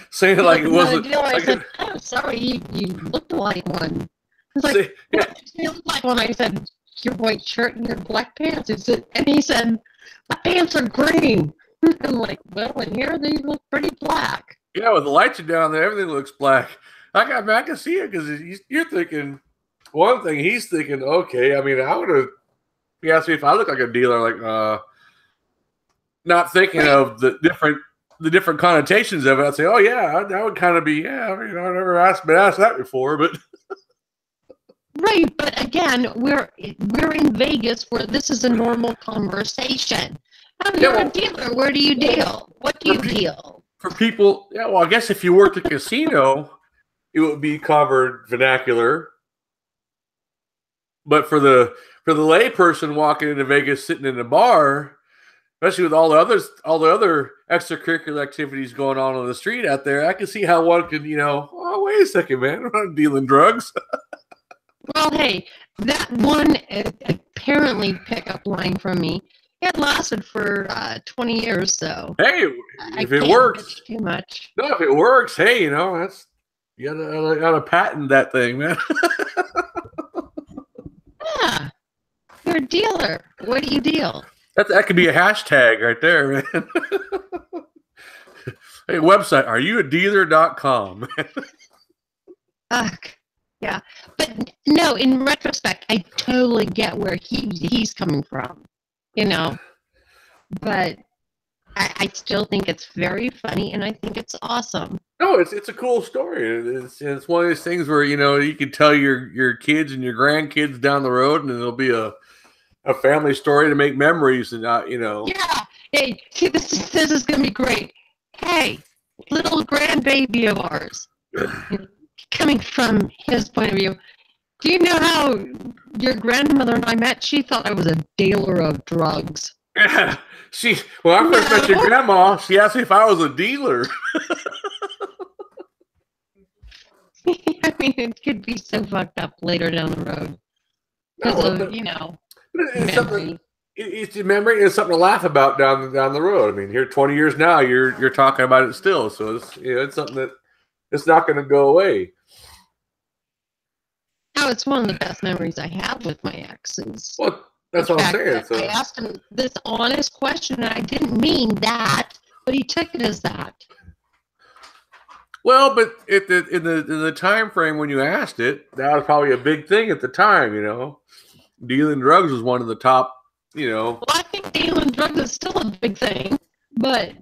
Saying like it wasn't. I said, "Oh, sorry, you looked like one." I was like, "What do you look like one?" I said, "Your white shirt and your black pants." And he said, "My pants are green." I'm like, "Well, in here they look pretty black." Yeah, with the lights are down there, everything looks black. I can see it, because you're thinking one thing, he's thinking, okay. I mean, I would have, he asked me if I look like a dealer, like not thinking of the different connotations of it. I'd say, oh yeah, that would kind of be, yeah. I've never been asked that before, but right. But again, we're in Vegas where this is a normal conversation. Oh, you're a dealer. Where do you deal? What do you deal? For people, yeah. Well, I guess if you worked at a casino, it would be covered vernacular. But for the lay person walking into Vegas, sitting in a bar, especially with all the other extracurricular activities going on the street out there, I can see how one could, oh, wait a second, man, I'm not dealing drugs. Well, hey, that one apparently pickup line from me, it lasted for 20 years, so. Hey, if it works. Too much. No, if it works, hey, that's you gotta patent that thing, man. Yeah, you're a dealer. What do you deal? That could be a hashtag right there, man. Hey, website, areyouadealer.com. Yeah, but no. In retrospect, I totally get where he's coming from, But I still think it's very funny, and I think it's awesome. No, it's a cool story. It's one of those things where you can tell your kids and your grandkids down the road, and it'll be a family story to make memories, and not Yeah. Hey, this is gonna be great. Hey, little grandbaby of ours, coming from his point of view, do you know how your grandmother and I met? She thought I was a dealer of drugs. Yeah. When I first met your grandma, she asked me if I was a dealer. I mean, it could be so fucked up later down the road. Memory. It's a memory. It's something to laugh about down the road. I mean, here 20 years now, you're talking about it still. So it's something that it's not going to go away. Oh, it's one of the best memories I have with my exes. Well, that's what I'm saying. So. I asked him this honest question, and I didn't mean that, but he took it as that. Well, but in the time frame when you asked it, that was probably a big thing at the time. Dealing drugs was one of the top. Well, I think dealing drugs is still a big thing, but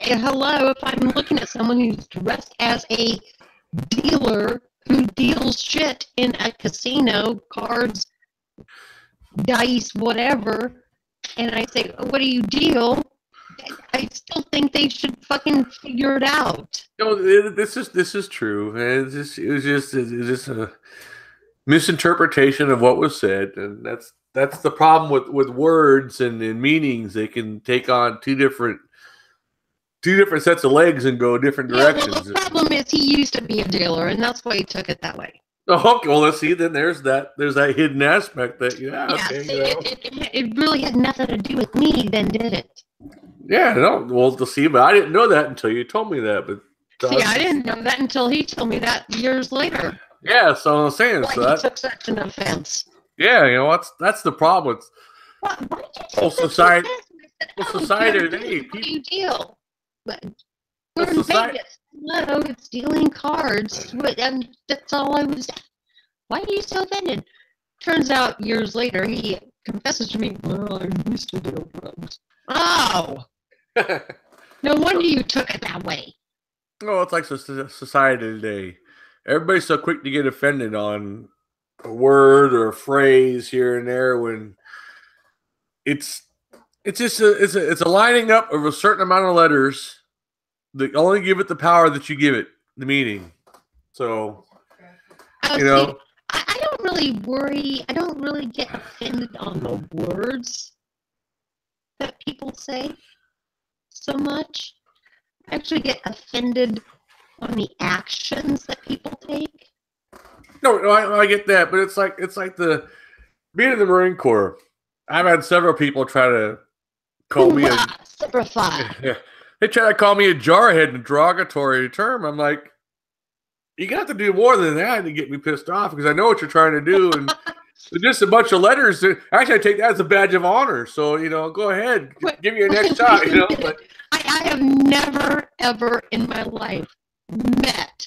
hello, if I'm looking at someone who's dressed as a dealer who deals shit in a casino, cards, dice, whatever, and I say, what do you deal? I still think they should fucking figure it out. No, this is true. It was just a misinterpretation of what was said, and that's the problem with words and meanings. They can take on two different sets of legs and go different directions. Well, the problem is he used to be a dealer, and that's why he took it that way. Oh, okay. Well, let's see. Then there's that hidden aspect that it really had nothing to do with me, then, did it? Yeah, no. Well, to see, but I didn't know that until you told me that. But I didn't know that until he told me that years later. Yeah, so I'm saying he took such an offense. Yeah, that's the problem. Society. Society today. How do you deal? But we're in Vegas. No, it's dealing cards. And that's all I was. Why are you so offended? Turns out years later he confesses to me, well, I used to deal drugs. Oh! No wonder you took it that way. Oh, it's like society today. Everybody's so quick to get offended on a word or a phrase here and there when it's just a lining up of a certain amount of letters that only give it the power that you give it, the meaning. So, I don't really worry. I don't really get offended on the words that people say so much. I actually get offended on the actions that people take. No, I get that, but it's like the being in the Marine Corps. I've had several people try to call me they try to call me a jarhead in a derogatory term. I'm like, you got to do more than that to get me pissed off because I know what you're trying to do, and just a bunch of letters. Actually, I take that as a badge of honor. So go ahead, give me your next shot. But I have never ever in my life met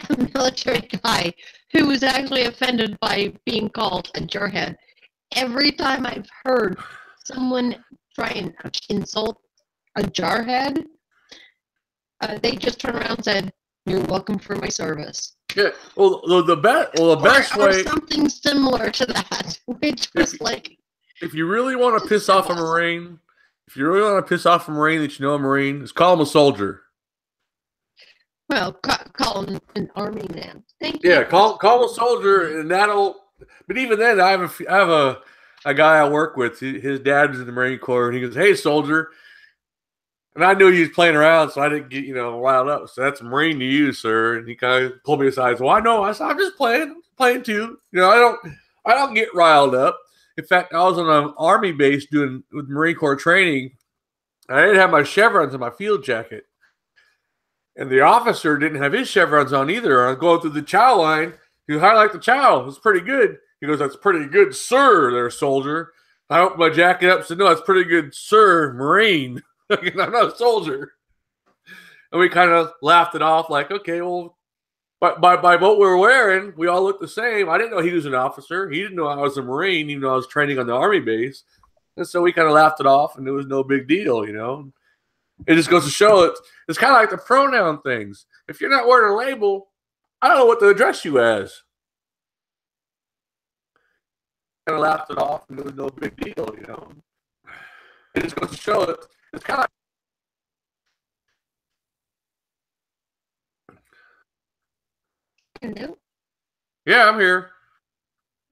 a military guy who was actually offended by being called a jarhead. every time I've heard someone try and insult a jarhead, they just turn around and said, "You're welcome for my service." Yeah. Well, the best or way, something similar to that, which was like, if you really want to piss off a Marine, that you know a Marine, is call him a soldier. well, call him an army man. Thank you. Yeah, call him a soldier, and that'll. But even then, I have a guy I work with. His dad was in the Marine Corps, and he goes, "Hey, soldier." And I knew he was playing around, so I didn't get, riled up. So that's Marine to you, sir. And he kind of pulled me aside. Well, I know. I said, I'm just playing too. I don't get riled up. In fact, I was on an Army base with Marine Corps training. I didn't have my chevrons in my field jacket. And the officer didn't have his chevrons on either. I was going through the chow line. He goes, "How do you like the chow? It's pretty good." He goes, "That's pretty good, sir, there, soldier." I opened my jacket up and said, "No, that's pretty good, sir, Marine." I'm not a soldier. And we kind of laughed it off like, okay, well, by what we were wearing, we all looked the same. I didn't know he was an officer. He didn't know I was a Marine, even though I was training on the Army base. And so we kind of laughed it off, and it was no big deal, It just goes to show it's kind of like the pronoun things. If you're not wearing a label, I don't know what to address you as. Kind of laughed it off, and it was no big deal, It just goes to show it's kind of. Hello? Yeah, I'm here.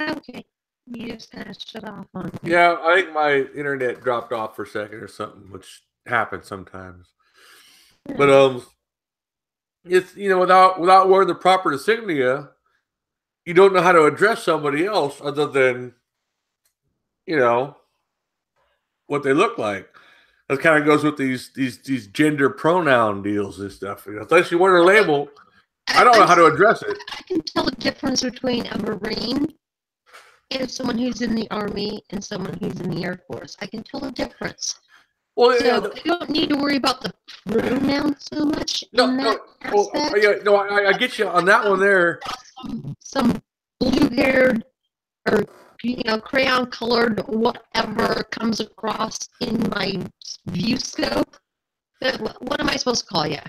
Okay. You just kind of shut off on me. Yeah, I think my internet dropped off for a second or something, which happens sometimes. But it's without wearing the proper insignia, you don't know how to address somebody else other than what they look like. That kind of goes with these gender pronoun deals and stuff. Unless you wear a label, I don't know how to address it. I can tell the difference between a Marine and someone who's in the Army and someone who's in the Air Force. I can tell the difference. Well, so I don't need to worry about the pronoun so much. I get you on that one there. Some blue-haired or crayon-colored whatever comes across in my view scope. What am I supposed to call you?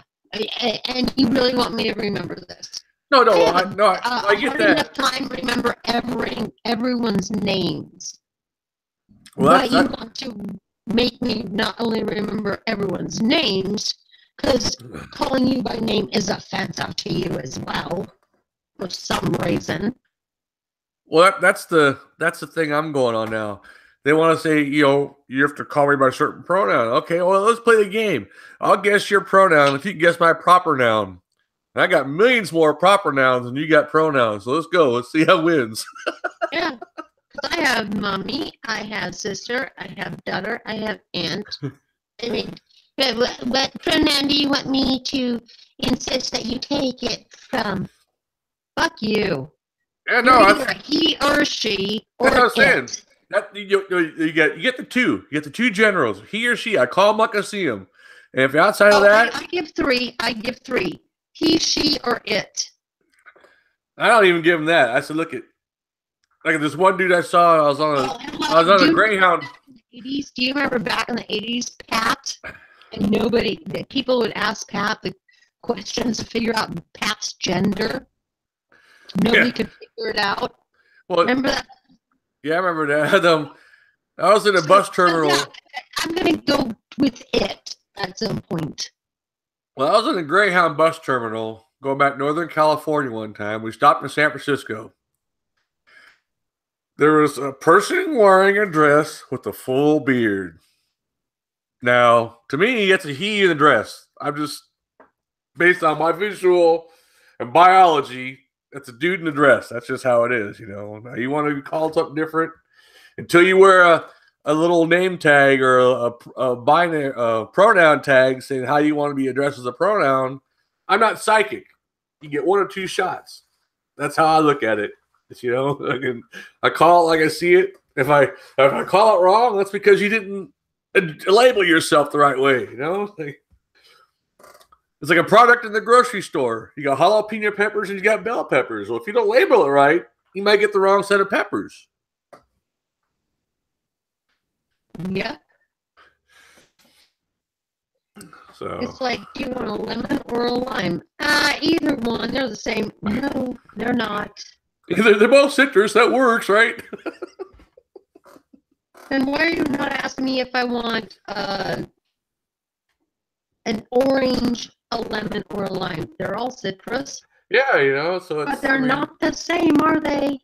And you really want me to remember this? No, I get that. Enough time to remember everyone's names. Well, but you want to make me not only remember everyone's names, because calling you by name is offensive to you as well, for some reason. Well, that's the thing I'm going on now. They want to say, you have to call me by a certain pronoun. Okay, well, let's play the game. I'll guess your pronoun if you can guess my proper noun. And I got millions more proper nouns than you got pronouns. So let's go. Let's see who wins. Yeah. I have mommy, I have sister, I have daughter, I have aunt. I mean, what pronoun do you want me to insist that you take it from? Fuck you. Yeah, no, either he or she or that's what I'm saying. You get the two. You get the two generals. He or she. I call them like I see them. And if you're outside of that, I give three. He, she, or it. I don't even give them that. I said, look at this one dude I saw. I was on a Greyhound. 80s. Do you remember back in the 80s, Pat? And people would ask Pat the questions to figure out Pat's gender. Nobody could figure it out. Well, remember that? Yeah, I remember that. I was in a bus terminal. I'm going to go with it at some point. Well, I was in a Greyhound bus terminal going back to Northern California one time. We stopped in San Francisco. There was a person wearing a dress with a full beard. Now, to me, it's a he in the dress. I'm just, based on my visual and biology, it's a dude in a dress. That's just how it is, Now, you want to be called something different until you wear a little name tag or a binary pronoun tag saying how you want to be addressed as a pronoun. I'm not psychic. You get one or two shots. That's how I look at it. I call it like I see it. If I call it wrong, that's because you didn't label yourself the right way. It's like a product in the grocery store. You got jalapeno peppers and you got bell peppers. Well, if you don't label it right, you might get the wrong set of peppers. Yep. So It's like, do you want a lemon or a lime? Either one. They're the same. No, they're not. they're both citrus. That works, right? And why are you not asking me if I want an orange, a lemon, or a lime? They're all citrus. Yeah, you know. So it's But they're not the same, are they?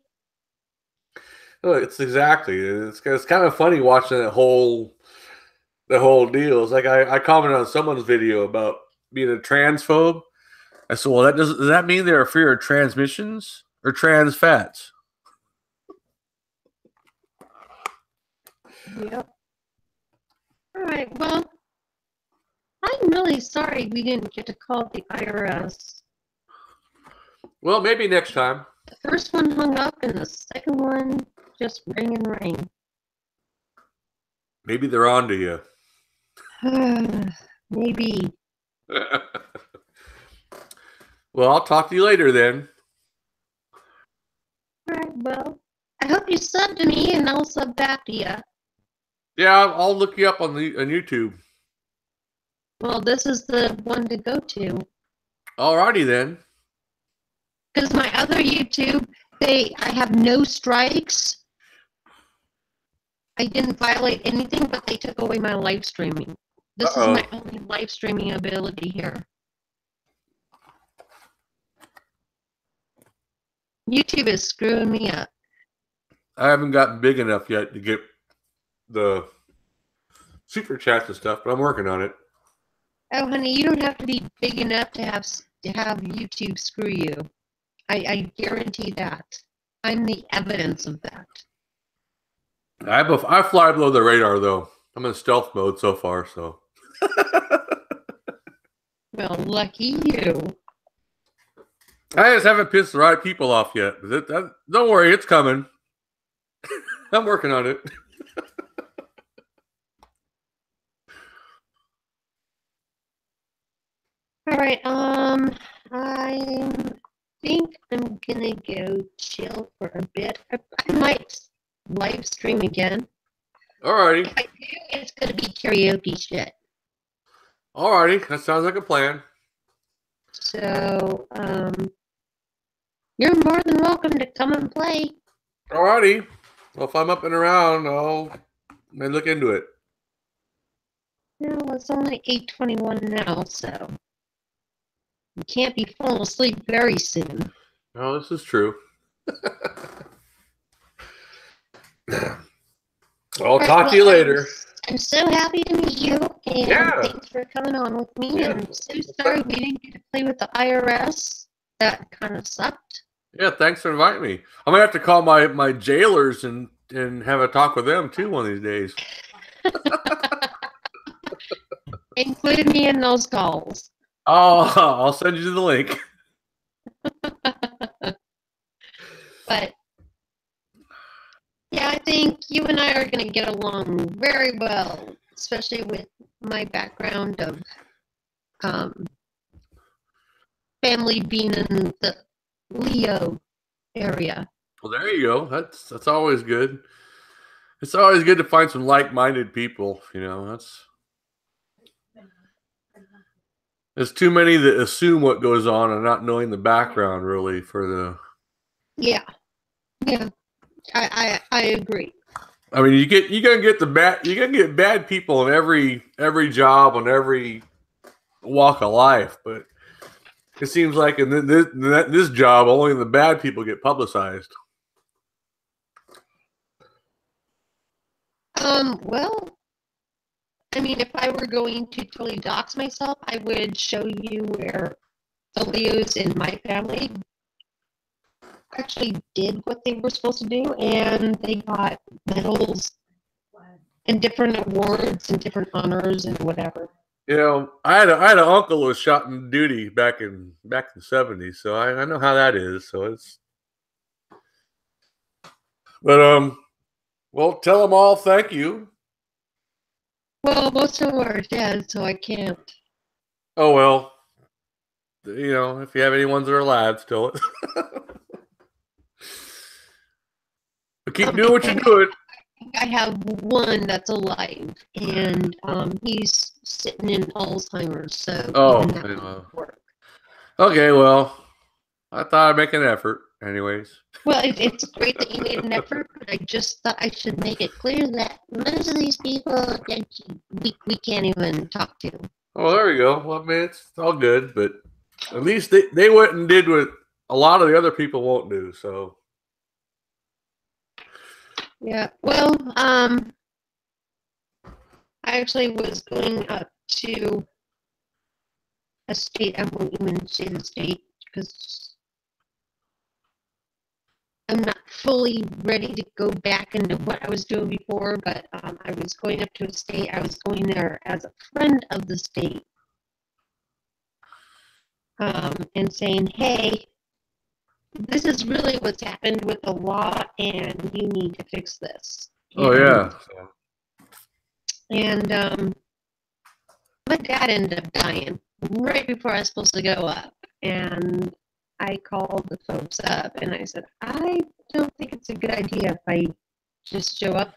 It's exactly. It's kind of funny watching that whole deal. It's like I commented on someone's video about being a transphobe. I said, well, does that mean they're afraid of transmissions or trans fats? Yep. All right. Well, I'm really sorry we didn't get to call the IRS. Well, maybe next time. The first one hung up, and the second one just rang and rang. Maybe they're on to you. Maybe. Well, I'll talk to you later then. All right. Well, I hope you sub to me, and I'll sub back to you. Yeah, I'll look you up on YouTube. Well, this is the one to go to. Alrighty then. Because my other YouTube, I have no strikes. I didn't violate anything, but they took away my live streaming. This is my only live streaming ability here. YouTube is screwing me up. I haven't gotten big enough yet to get the super chats and stuff, but I'm working on it. Oh, honey, you don't have to be big enough to have YouTube screw you. I guarantee that. I'm the evidence of that. I fly below the radar, though. I'm in stealth mode so far, so. Well, lucky you. I just haven't pissed the right people off yet. Don't worry, it's coming. I'm working on it. All right, I think I'm gonna go chill for a bit. I might live stream again. Alrighty. If I do, it's gonna be karaoke shit. Alrighty, that sounds like a plan. So, you're more than welcome to come and play. Alrighty. Well, if I'm up and around, I'll look into it. Well, it's only 8:21 now, so you can't be falling asleep very soon. Oh, this is true. I'll talk to you later. I'm so happy to meet you, and thanks for coming on with me. Yeah. I'm so sorry we didn't get to play with the IRS. That kind of sucked. Yeah, thanks for inviting me. I'm gonna have to call my jailers and have a talk with them too one of these days. Include me in those calls. Oh, I'll send you the link. But yeah, I think you and I are going to get along very well, especially with my background of family being in the Leo area. Well, there you go. That's always good. It's always good to find some like-minded people. You know, there's too many that assume what goes on and not knowing the background really for the. Yeah. I agree. I mean, you're gonna get bad people in every job on every walk of life, but it seems like in this job, only the bad people get publicized. Well, I mean, if I were going to totally dox myself, I would show you where the Leos in my family actually did what they were supposed to do, and they got medals and different awards and different honors and whatever. You know, I had an uncle who was shot in duty back in the 70s, so I know how that is. So it's, but well, tell them all thank you. Well, most of them are dead, so I can't. Oh well, you know, if you have any ones that are alive still. But keep doing what you're doing. I have one that's alive, and he's sitting in Alzheimer's, so even that won't work. Okay, well, I thought I'd make an effort, anyways. Well, it's great that you made an effort, but I just thought I should make it clear that most of these people we can't even talk to. Oh, there we go. Well, I mean, it's all good, but at least they went and did what a lot of the other people won't do. So, yeah. Well, I actually was going up to a state. I won't even say the state because I'm not fully ready to go back into what I was doing before. But I was going up to a state. I was going there as a friend of the state. And saying, hey, this is really what's happened with the law, and you need to fix this. oh yeah. And my dad ended up dying right before I was supposed to go up. And I called the folks up, and I said, I don't think it's a good idea if I just show up.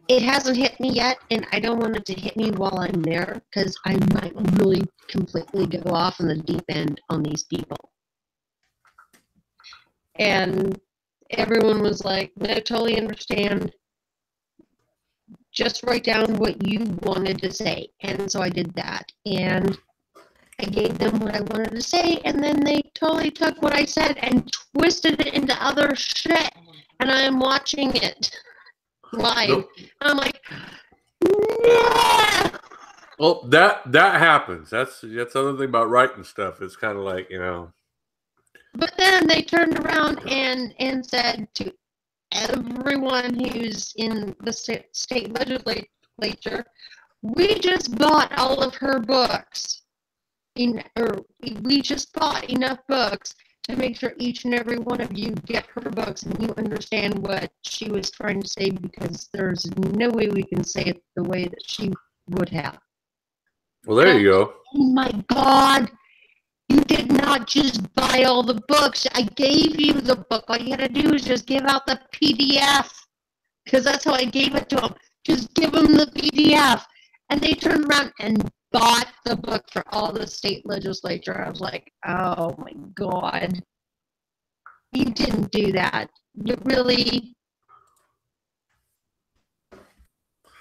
It hasn't hit me yet, and I don't want it to hit me while I'm there, because I might really completely go off in the deep end on these people. And everyone was like, I totally understand. Just write down what you wanted to say. And so I did that. And I gave them what I wanted to say, and then they totally took what I said and twisted it into other shit. And I am watching it live. Nope. I'm like, nah! Well, that happens. That's the other thing about writing stuff. It's kind of like, But then they turned around and said to everyone who's in the state legislature, we just bought all of her books. We just bought enough books to make sure each and every one of you get her books and you understand what she was trying to say, because there's no way we can say it the way that she would have. Well, there you go. Oh my God. You did not just buy all the books. I gave you the book. All you had to do is just give out the PDF, because that's how I gave it to them. Just give them the PDF. And they turned around and bought the book for all the state legislature. I was like, oh my God. You didn't do that. You really.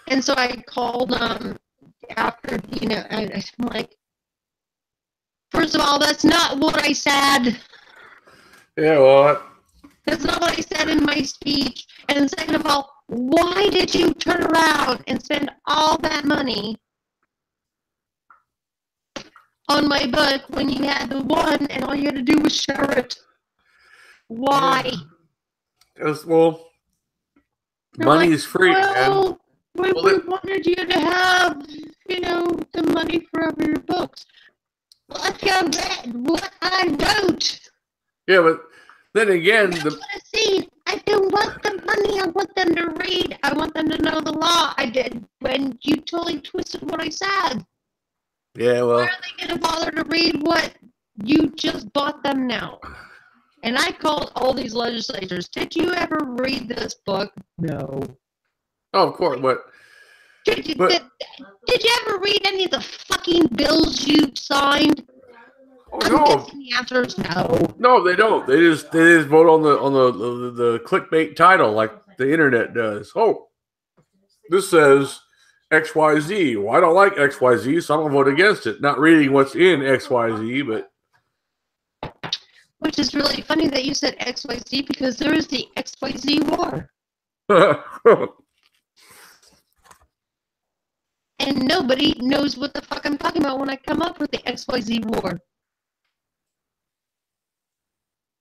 And so I called after, I'm like, first of all, that's not what I said. Yeah, well, that's not what I said in my speech. And second of all, why did you turn around and spend all that money on my book when you had the one and all you had to do was share it? Why? Because, well, money is free, man. We wanted you to have, the money for all your books. Well, if you read what I wrote. Yeah, but then again, I don't want the money. I want them to read. I want them to know the law. I did when you totally twisted what I said. Yeah, well. Why are they going to bother to read what you just bought them now? And I called all these legislators. Did you ever read this book? No. Oh, of course, but. Did you ever read any of the fucking bills you signed? Oh, no. The answer is no. No, they don't. They just vote on the clickbait title like the internet does. Oh, this says XYZ. Well, I don't like XYZ, so I'm gonna vote against it. Not reading what's in XYZ, but. Which is really funny that you said XYZ, because there is the XYZ war. And nobody knows what the fuck I'm talking about when I come up with the XYZ war.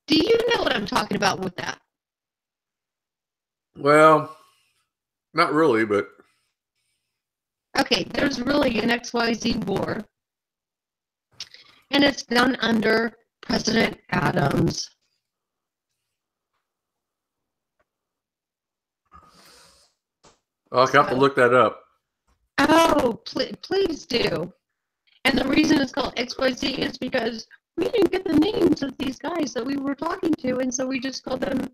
Do you know what I'm talking about with that? Well, not really, but. Okay, there's really an XYZ war. And it's done under President Adams. I'll have to look that up. Oh, please do. And the reason it's called XYZ is because we didn't get the names of these guys that we were talking to, and so we just called them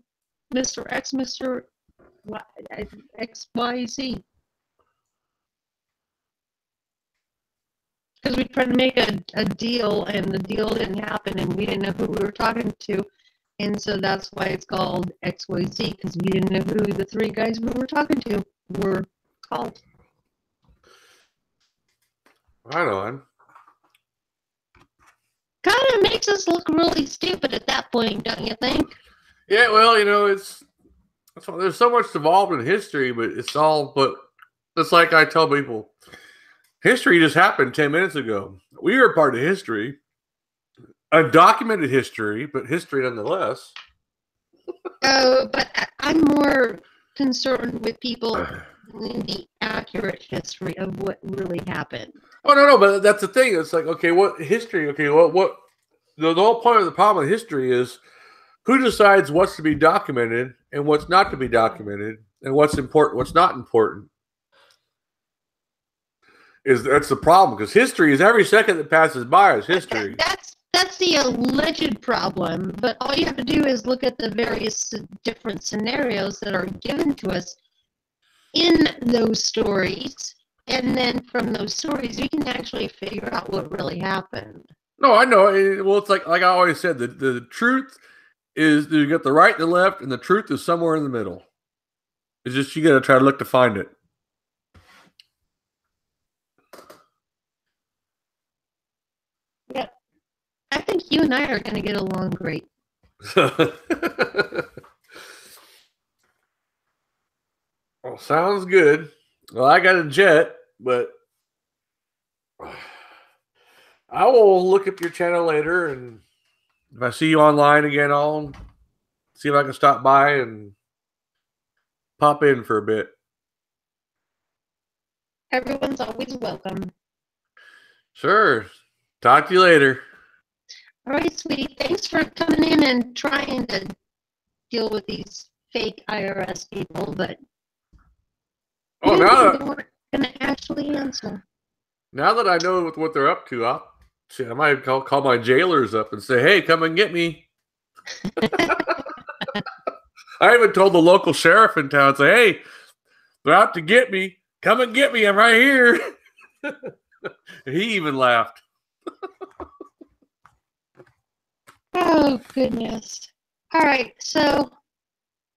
Mr. X, Mr. XYZ. Because we tried to make a deal, and the deal didn't happen, and we didn't know who we were talking to. And so that's why it's called XYZ, because we didn't know who the three guys we were talking to were called. Right on. Kind of makes us look really stupid at that point, don't you think? Yeah, well, you know, there's so much involved in history, but it's like I tell people, history just happened 10 minutes ago. We are part of history, undocumented history, but history nonetheless. Oh, but I'm more concerned with people in the accurate history of what really happened. Oh, no, but that's the thing. It's like, okay, what history? Okay, what the whole point of the problem with history is who decides what's to be documented and what's not to be documented and what's important, what's not important. That's the problem, because history is every second that passes by is history. That's the alleged problem, but all you have to do is look at the various different scenarios that are given to us in those stories, and then from those stories we can actually figure out what really happened. No, I know. Well, it's like I always said, the truth is you got the right and the left, and the truth is somewhere in the middle. It's just you got to try to look to find it. Yeah, I think you and I are going to get along great. Well, sounds good. Well, I got a jet, but I will look up your channel later, and if I see you online again, I'll see if I can stop by and pop in for a bit. Everyone's always welcome. Sure. Talk to you later. All right, sweetie. Thanks for coming in and trying to deal with these fake IRS people, but now that weren't going to actually answer. Now that I know what they're up to, I might call my jailers up and say, "Hey, come and get me." I even told the local sheriff in town, say, "Hey, they're out to get me. Come and get me. I'm right here." He even laughed. Oh, goodness. All right, so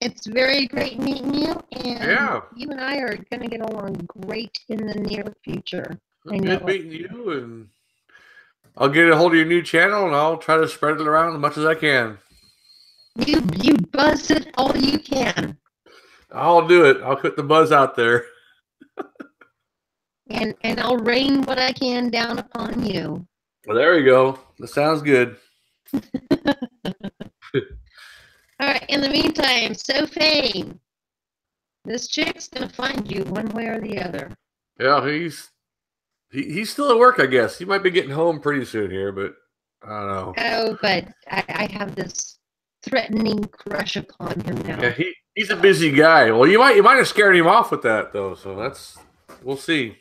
it's very great meeting you, and you and I are going to get along great in the near future. Good meeting you, and I'll get a hold of your new channel, and I'll try to spread it around as much as I can. You buzz it all you can. I'll do it. I'll put the buzz out there. And I'll rain what I can down upon you. Well, there you go. That sounds good. All right. In the meantime, so Fame, this chick's gonna find you one way or the other. Yeah, he's still at work, I guess. He might be getting home pretty soon here, but I don't know. Oh, but I have this threatening crush upon him now. Yeah, he's a busy guy. Well, you might have scared him off with that though. So we'll see.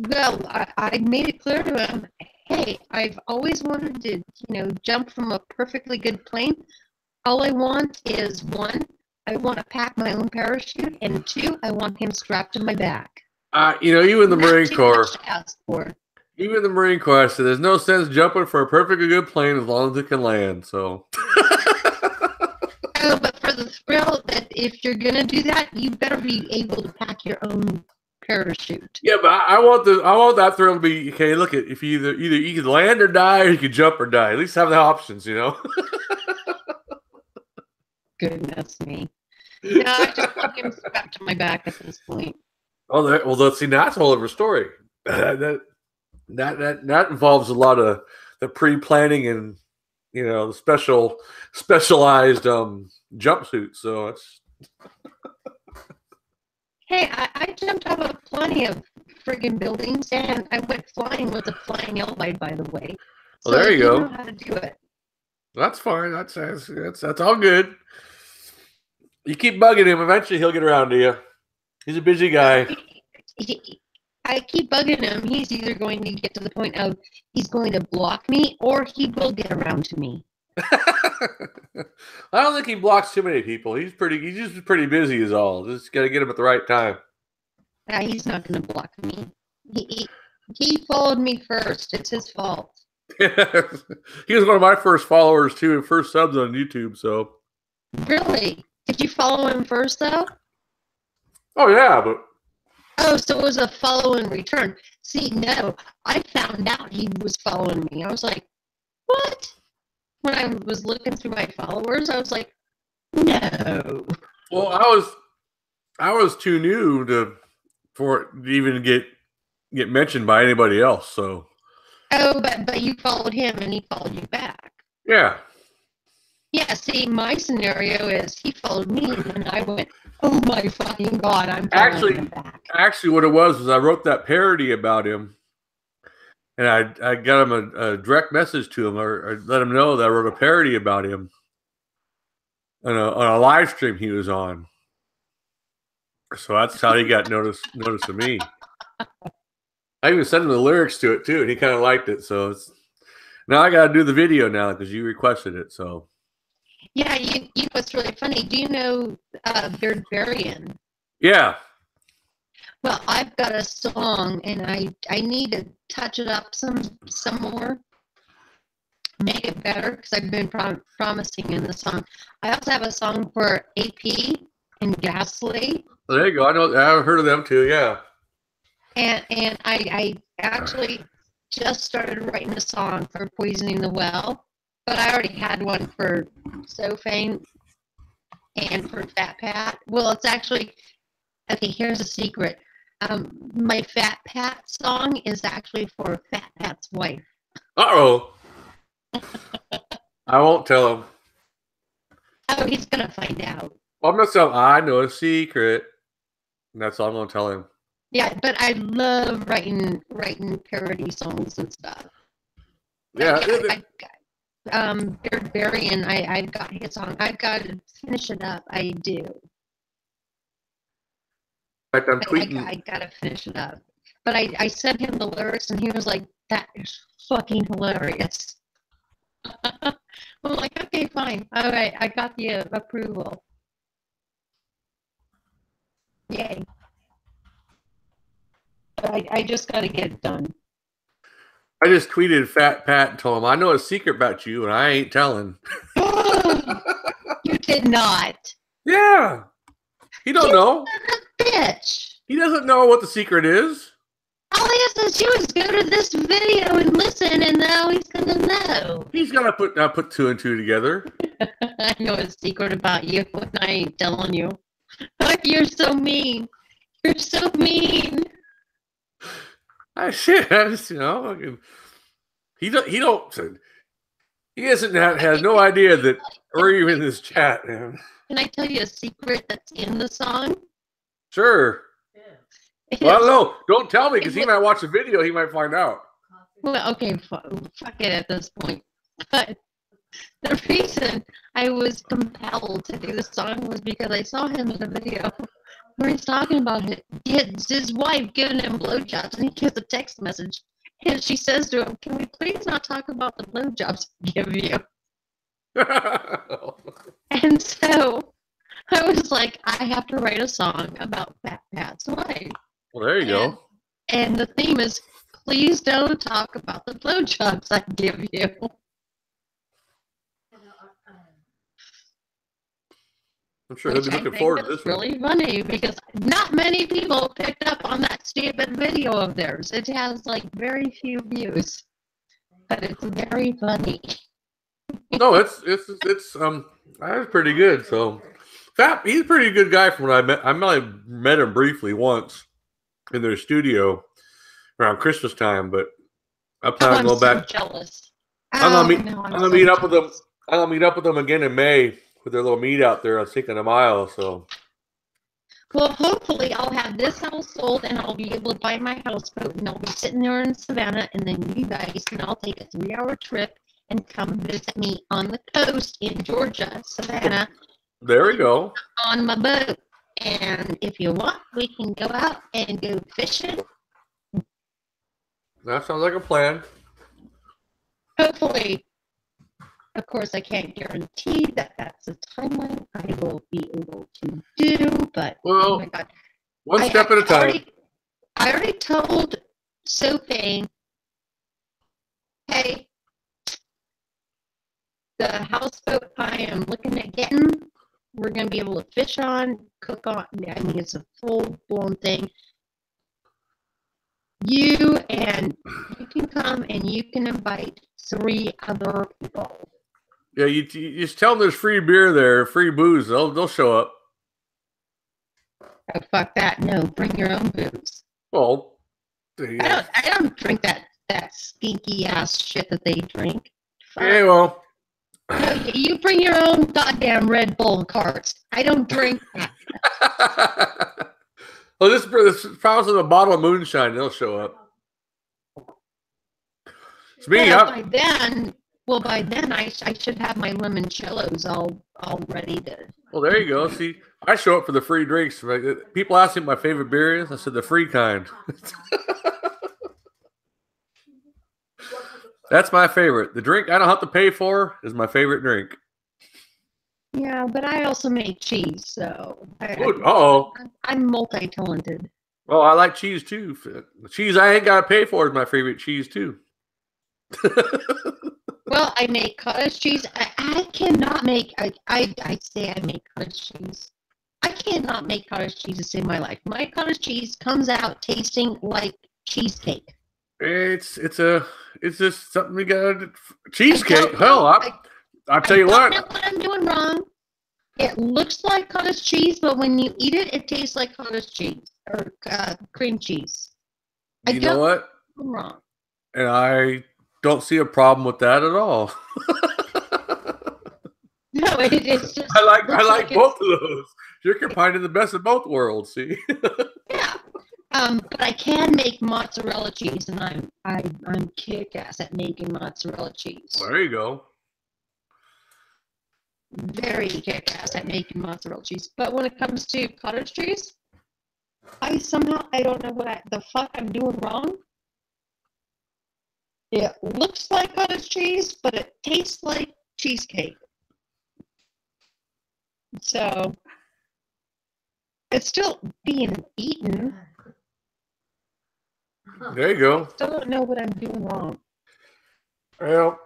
Well, I made it clear to him, hey, I've always wanted to, jump from a perfectly good plane. All I want is, 1, I want to pack my own parachute, and 2, I want him strapped to my back. Even the Marine Corps. Ask for. Even the Marine Corps, I said, there's no sense jumping for a perfectly good plane as long as it can land. So. Oh, but for the thrill, that if you're gonna do that, you better be able to pack your own parachute. Yeah, but I want that thrill to be okay. Look, if you either you can land or die, or you can jump or die. At least have the options, Goodness me! No, I just want him strapped to my back at this point. Oh, let's see. That's a whole other story. That involves a lot of the pre-planning and the specialized jumpsuits. So it's. Hey, I jumped out of plenty of friggin' buildings, and I went flying with a flying elbow, by the way. Well, there you go. Know how to do it. That's fine. That's all good. You keep bugging him. Eventually, he'll get around to you. He's a busy guy. I keep bugging him. He's either going to get to the point of he's going to block me, or he will get around to me. I don't think he blocks too many people. He's just pretty busy is all. Just got to get him at the right time. Yeah, he's not going to block me. He followed me first. It's his fault. He was one of my first followers too, and first subs on YouTube. So Really? Did you follow him first though? oh yeah, but Oh, so it was a follow in return. See, no, I found out he was following me. I was like, what? When I was looking through my followers, I was like, no. well, I was too new for it to even get mentioned by anybody else. So Oh, but you followed him and he followed you back. yeah. Yeah, see, my scenario is he followed me and I went, oh my fucking God, I'm following him back. Actually, what it was I wrote that parody about him, and I got him a direct message to him, or let him know that I wrote a parody about him on a live stream he was on. So that's how he got notice of me. I even sent him the lyrics to it too, and he kind of liked it. So now I got to do the video now because you requested it. So yeah, you know what's really funny? Do you know Beardbarian? Yeah. Well, I've got a song, and I need to touch it up some more, make it better, because I've been promising in the song. I also have a song for AP and Ghastly. There you go. I've heard of them too. Yeah. And I actually just started writing a song for Poisoning the Well, but I already had one for So Faint and for Fat Pat. Well, it's actually, okay, here's a secret. My Fat Pat song is actually for Fat Pat's wife. Uh-oh. I won't tell him. Oh, he's going to find out. I'm going to tell him I know a secret. And that's all I'm going to tell him. Yeah, but I love writing parody songs and stuff. Yeah. Beardbarian, I've got his song. I've got to finish it up. I do. In fact, I'm tweeting. I gotta finish it up. But I sent him the lyrics and he was like, that is fucking hilarious. I'm like, okay, fine. All right, I got the approval. Yay. But I just gotta get it done. I just tweeted Fat Pat and told him, I know a secret about you and I ain't telling. You did not. Yeah. He don't know. Bitch. He doesn't know what the secret is. All he has to do is go to this video and listen, and now he's gonna know. He's gonna put two and two together. I know a secret about you, and I ain't telling you. You're so mean. You're so mean. I just, he has no idea that we're even in this chat, man. Can I tell you a secret that's in the song? Sure. Well, no, don't tell me because he might watch the video. He might find out. Well, okay, fuck it at this point. But the reason I was compelled to do the song was because I saw him in a video where he's talking about his wife giving him blowjobs, and he gets a text message, and she says to him, "Can we please not talk about the blowjobs I give you?" And so I was like, I have to write a song about Fat Pat's wife. Well, there you go. And the theme is, please don't talk about the blowjobs I give you. I'm sure he'll be looking forward to this. Really funny because not many people picked up on that stupid video of theirs. It has like very few views, but it's very funny. No, it's that's pretty good. So, he's a pretty good guy from when I met. I met him briefly once in their studio around Christmas time, but I plan to go back. Jealous. I'm gonna meet up with them. I'm gonna meet up with them again in May with their little meet out there on 2nd and Mile. So, well, hopefully I'll have this house sold and I'll be able to buy my houseboat and I'll be sitting there in Savannah, and then you guys can all take a 3-hour trip and come visit me on the coast in Georgia, Savannah. There we go. On my boat. And if you want, we can go out and go fishing. That sounds like a plan. Hopefully. Of course, I can't guarantee that that's the timeline I will be able to do, but oh my God. One step at a time. I already told Sophie, hey, the houseboat I am looking at getting, we're going to be able to fish on, cook on. I mean, it's a full-blown thing. You can come and you can invite 3 other people. Yeah, you just tell them there's free beer there, free booze. They'll show up. Oh, fuck that. No, bring your own booze. Well, I don't drink that stinky ass shit that they drink. Fuck. Yeah, well. No, you bring your own goddamn Red Bull carts. I don't drink that. Well, this promise of a bottle of moonshine, they'll show up. It's me. By then I should have my limoncellos all ready to. Well, there you go. See, I show up for the free drinks. People ask me what my favorite beer is. I said the free kind. That's my favorite. The drink I don't have to pay for is my favorite drink. Yeah, but I also make cheese, so I'm multi-talented. Oh, I like cheese too. The cheese I ain't got to pay for is my favorite cheese too. Well, I make cottage cheese. I cannot make. I say I make cottage cheese. I cannot make cottage cheese to save my life. My cottage cheese comes out tasting like cheesecake. It's just something we got. Cheesecake. Hell, I'll tell you what. I don't know what I'm doing wrong. It looks like cottage cheese, but when you eat it, it tastes like cottage cheese or cream cheese. You know what? I'm wrong. And I don't see a problem with that at all. No, it's just. I like both of those. You're combining the best of both worlds. See. Yeah. But I can make mozzarella cheese, and I'm kick-ass at making mozzarella cheese. There you go. Very kick-ass at making mozzarella cheese. But when it comes to cottage cheese, I don't know what the fuck I'm doing wrong. It looks like cottage cheese, but it tastes like cheesecake. So it's still being eaten. There you go. I still don't know what I'm doing wrong. Well,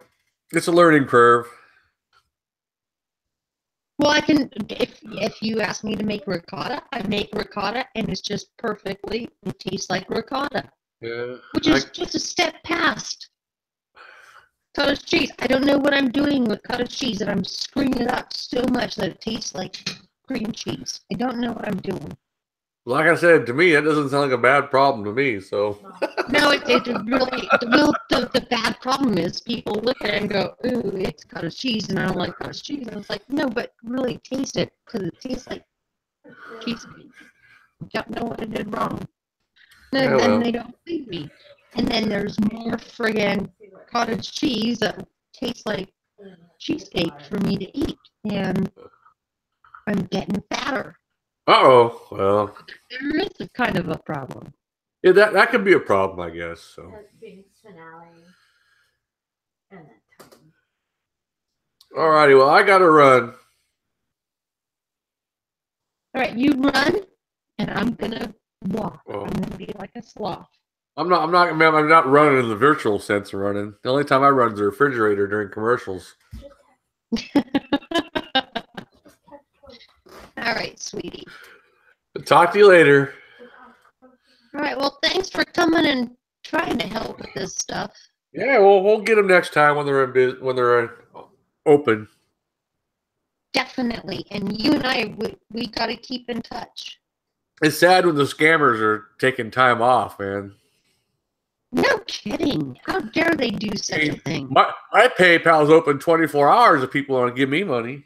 it's a learning curve. Well, I can, if you ask me to make ricotta, I make ricotta, and it's just perfectly, it tastes like ricotta. Yeah. Which is just a step past cottage cheese. I don't know what I'm doing with cottage cheese, and I'm screwing it up so much that it tastes like cream cheese. I don't know what I'm doing. Like I said, to me, it doesn't sound like a bad problem to me. So. No, it really. Well, the bad problem is people look at it and go, "Ooh, it's cottage cheese," and I don't like cottage cheese. And I was like, "No, but really taste it because it tastes like cheesecake." Don't know what I did wrong. And then they don't believe me. And then there's more friggin' cottage cheese that tastes like cheesecake for me to eat, and I'm getting fatter. Uh-oh. Well. There is a kind of a problem. Yeah, that could be a problem, I guess. So. Alrighty, well, I gotta run. All right, you run, and I'm gonna walk. Oh. I'm gonna be like a sloth. I'm not running in the virtual sense of running. The only time I run is the refrigerator during commercials. All right, sweetie. Talk to you later. All right, well, thanks for coming and trying to help with this stuff. Yeah, well, we'll get them next time when they're open. Definitely, and you and I, we got to keep in touch. It's sad when the scammers are taking time off, man. No kidding. How dare they do such a thing? My PayPal's open 24 hours if people want to give me money.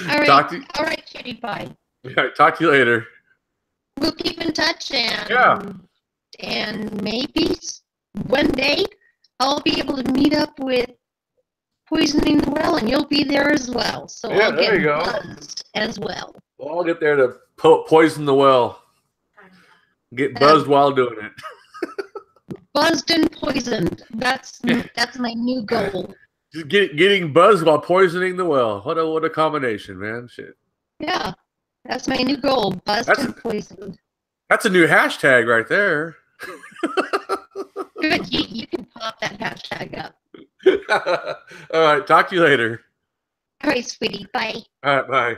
All right, cutie pie. Yeah, talk to you later. We'll keep in touch, and maybe one day I'll be able to meet up with Poisoning the Well, and you'll be there as well. So yeah, I'll get buzzed as well. Well, I'll get there to poison the well. Get buzzed while doing it. Buzzed and poisoned. That's my new goal. Just getting buzzed while poisoning the well. What a combination, man. Shit. Yeah, that's my new goal. Buzzed and poisoned. That's a new hashtag right there. Good. You can pop that hashtag up. All right. Talk to you later. All right, sweetie. Bye. All right. Bye.